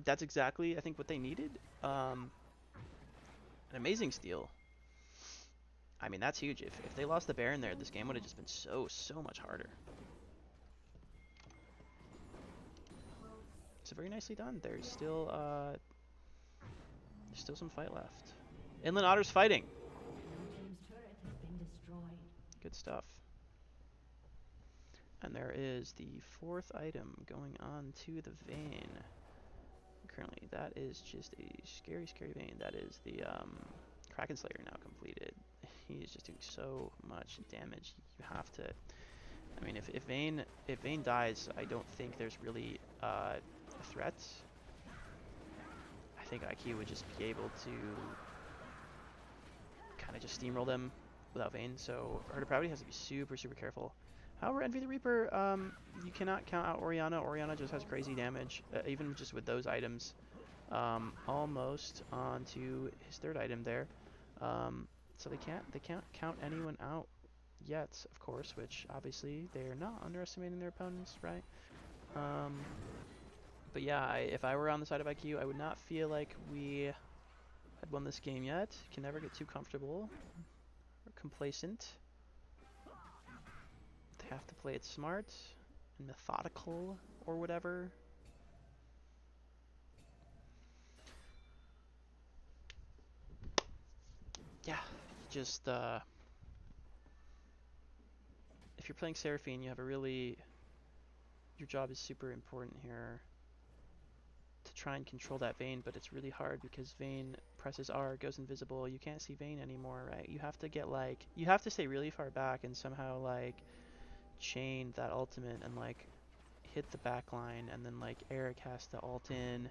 that's exactly I think what they needed. An amazing steal. I mean that's huge. If they lost the Baron there, this game would have just been so much harder. So very nicely done. There's still some fight left. Inland Otter's fighting. Good stuff. And there is the 4th item going on to the Vayne. Currently, that is just a scary Vayne. That is the Kraken Slayer now completed. He is just doing so much damage. You have to. I mean, if Vayne dies, I don't think there's really a threat. I think IQ would just be able to kind of just steamroll them without Vayne. So Heart of Pravity has to be super careful. However, Envy the Reaper, you cannot count out Orianna. Orianna just has crazy damage, even just with those items. Almost onto his 3rd item there. So they can't count anyone out yet, of course, which obviously they're not underestimating their opponents, right? But yeah, if I were on the side of IQ, I would not feel like we had won this game yet. Can never get too comfortable or complacent. They have to play it smart and methodical or whatever. Yeah, just if you're playing Seraphine, you have a really your job is super important here to try and control that Vayne, but it's really hard because Vayne presses R, goes invisible. You can't see Vayne anymore, right? You have to get like you have to stay really far back and somehow like chain that ultimate and like hit the back line, and then like Eric has to ult in,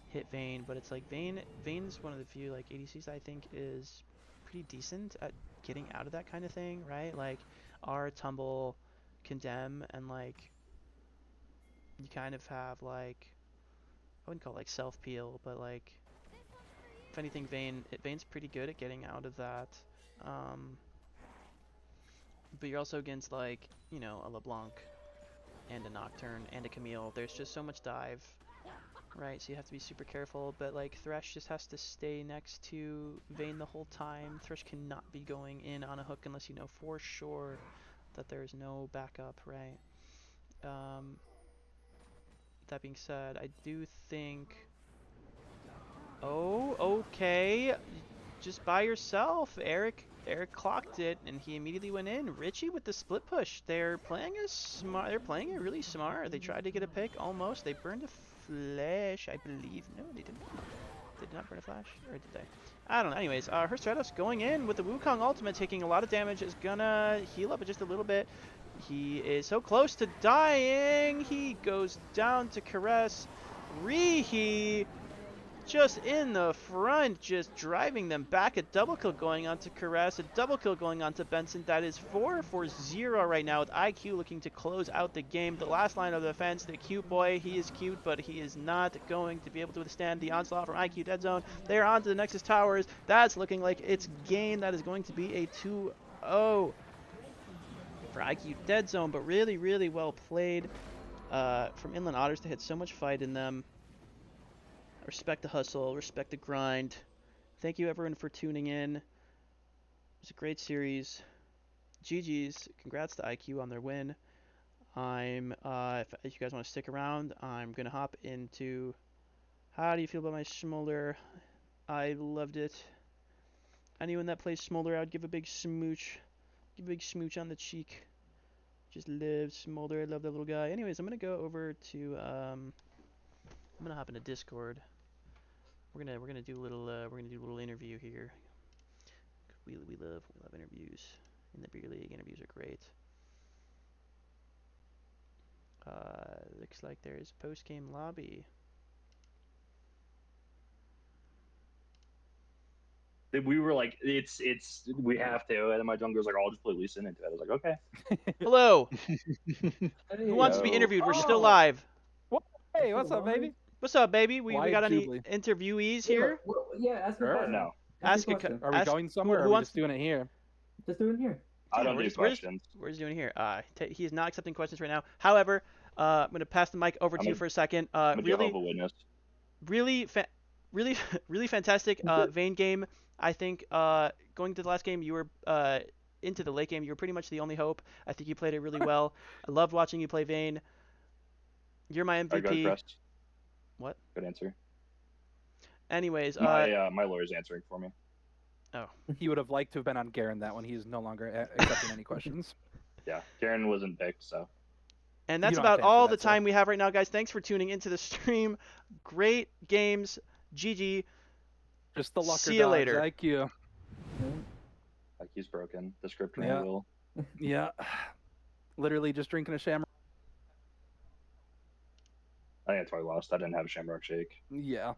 hit Vayne, but it's like Vayne's one of the few like ADCs I think is pretty decent at getting out of that kind of thing, right? Like R, tumble, condemn, and like you kind of have like I wouldn't call it like self peel, but like if anything, Vayne's pretty good at getting out of that. Um, but you're also against like a LeBlanc and a Nocturne and a Camille. There's just so much dive, right? So you have to be super careful. But like Thresh just has to stay next to Vayne the whole time. Thresh cannot be going in on a hook unless you know for sure that there's no backup, right? That being said, I do think. Oh, okay. Just by yourself. Eric clocked it, and he immediately went in. Richie with the split push. They're playing it really smart. They tried to get a pick almost. They burned a flash, I believe. No, they didn't. They did not burn a flash, or did they? I don't know. Anyways, her Stratos going in with the Wukong ultimate, taking a lot of damage, is gonna heal up just a little bit. He is so close to dying. He goes down to caress Rihi just in the front, just driving them back. A double kill going on to Caress, a double kill going on to Benson. That is 4-0 right now, with IQ looking to close out the game. The last line of defense, the cute boy, he is cute, but he is not going to be able to withstand the onslaught from IQ Dead Zone. They're on to the Nexus Towers. That's looking like it's game. That is going to be a 2-0 for IQ Dead Zone, but really well played from Inland Otters to hit so much fight in them. Respect the hustle, respect the grind. Thank you everyone for tuning in. It was a great series. GG's. Congrats to IQ on their win. If you guys want to stick around, I'm gonna hop into how do you feel about my Smolder? I loved it. Anyone that plays Smolder, I would give a big smooch. Give a big smooch on the cheek. Just live Smolder. I love that little guy. Anyways, I'm gonna go over to I'm gonna hop into Discord. We're gonna do a little interview here. We love interviews. In the beer league, interviews are great. Looks like there is post game lobby. We were like, we have to, and then my jungler's like, I'll just play Lee Sin into it. I was like, okay. Hello. Who wants to be interviewed? We're still live. What? Hey, what's up, baby? What's up, baby? We Why got any Jubilee? interviewees here? Yeah, ask a question. No. Ask a question. Are we ask- going somewhere? who Or are we wants just doing it here? Just do it here. I don't we're do just, we're just, questions. we're just doing here. He is not accepting questions right now. However, I'm gonna pass the mic over to I'm you a- for a second. I'm a Really, Jehovah Witness. really, really, really fantastic Vayne game. I think going to the last game, you were into the late game. You were pretty much the only hope. I think you played it really well. I loved watching you play Vayne. You're my I got MVP. crest. What? Good answer. Anyways, My lawyer's answering for me. He would have liked to have been on Garen that one. He's no longer accepting any questions. Yeah, Karen wasn't picked, so. and You that's don't have about to answer all that, the sir. time we have right now, guys. Thanks for tuning into the stream. Great games. GG. Just the lucker See you dogs. later. Thank you. Like he's broken. The script Yeah. will. Yeah. Literally just drinking a shamrock. I think that's why I lost. I didn't have a Shamrock Shake. Yeah.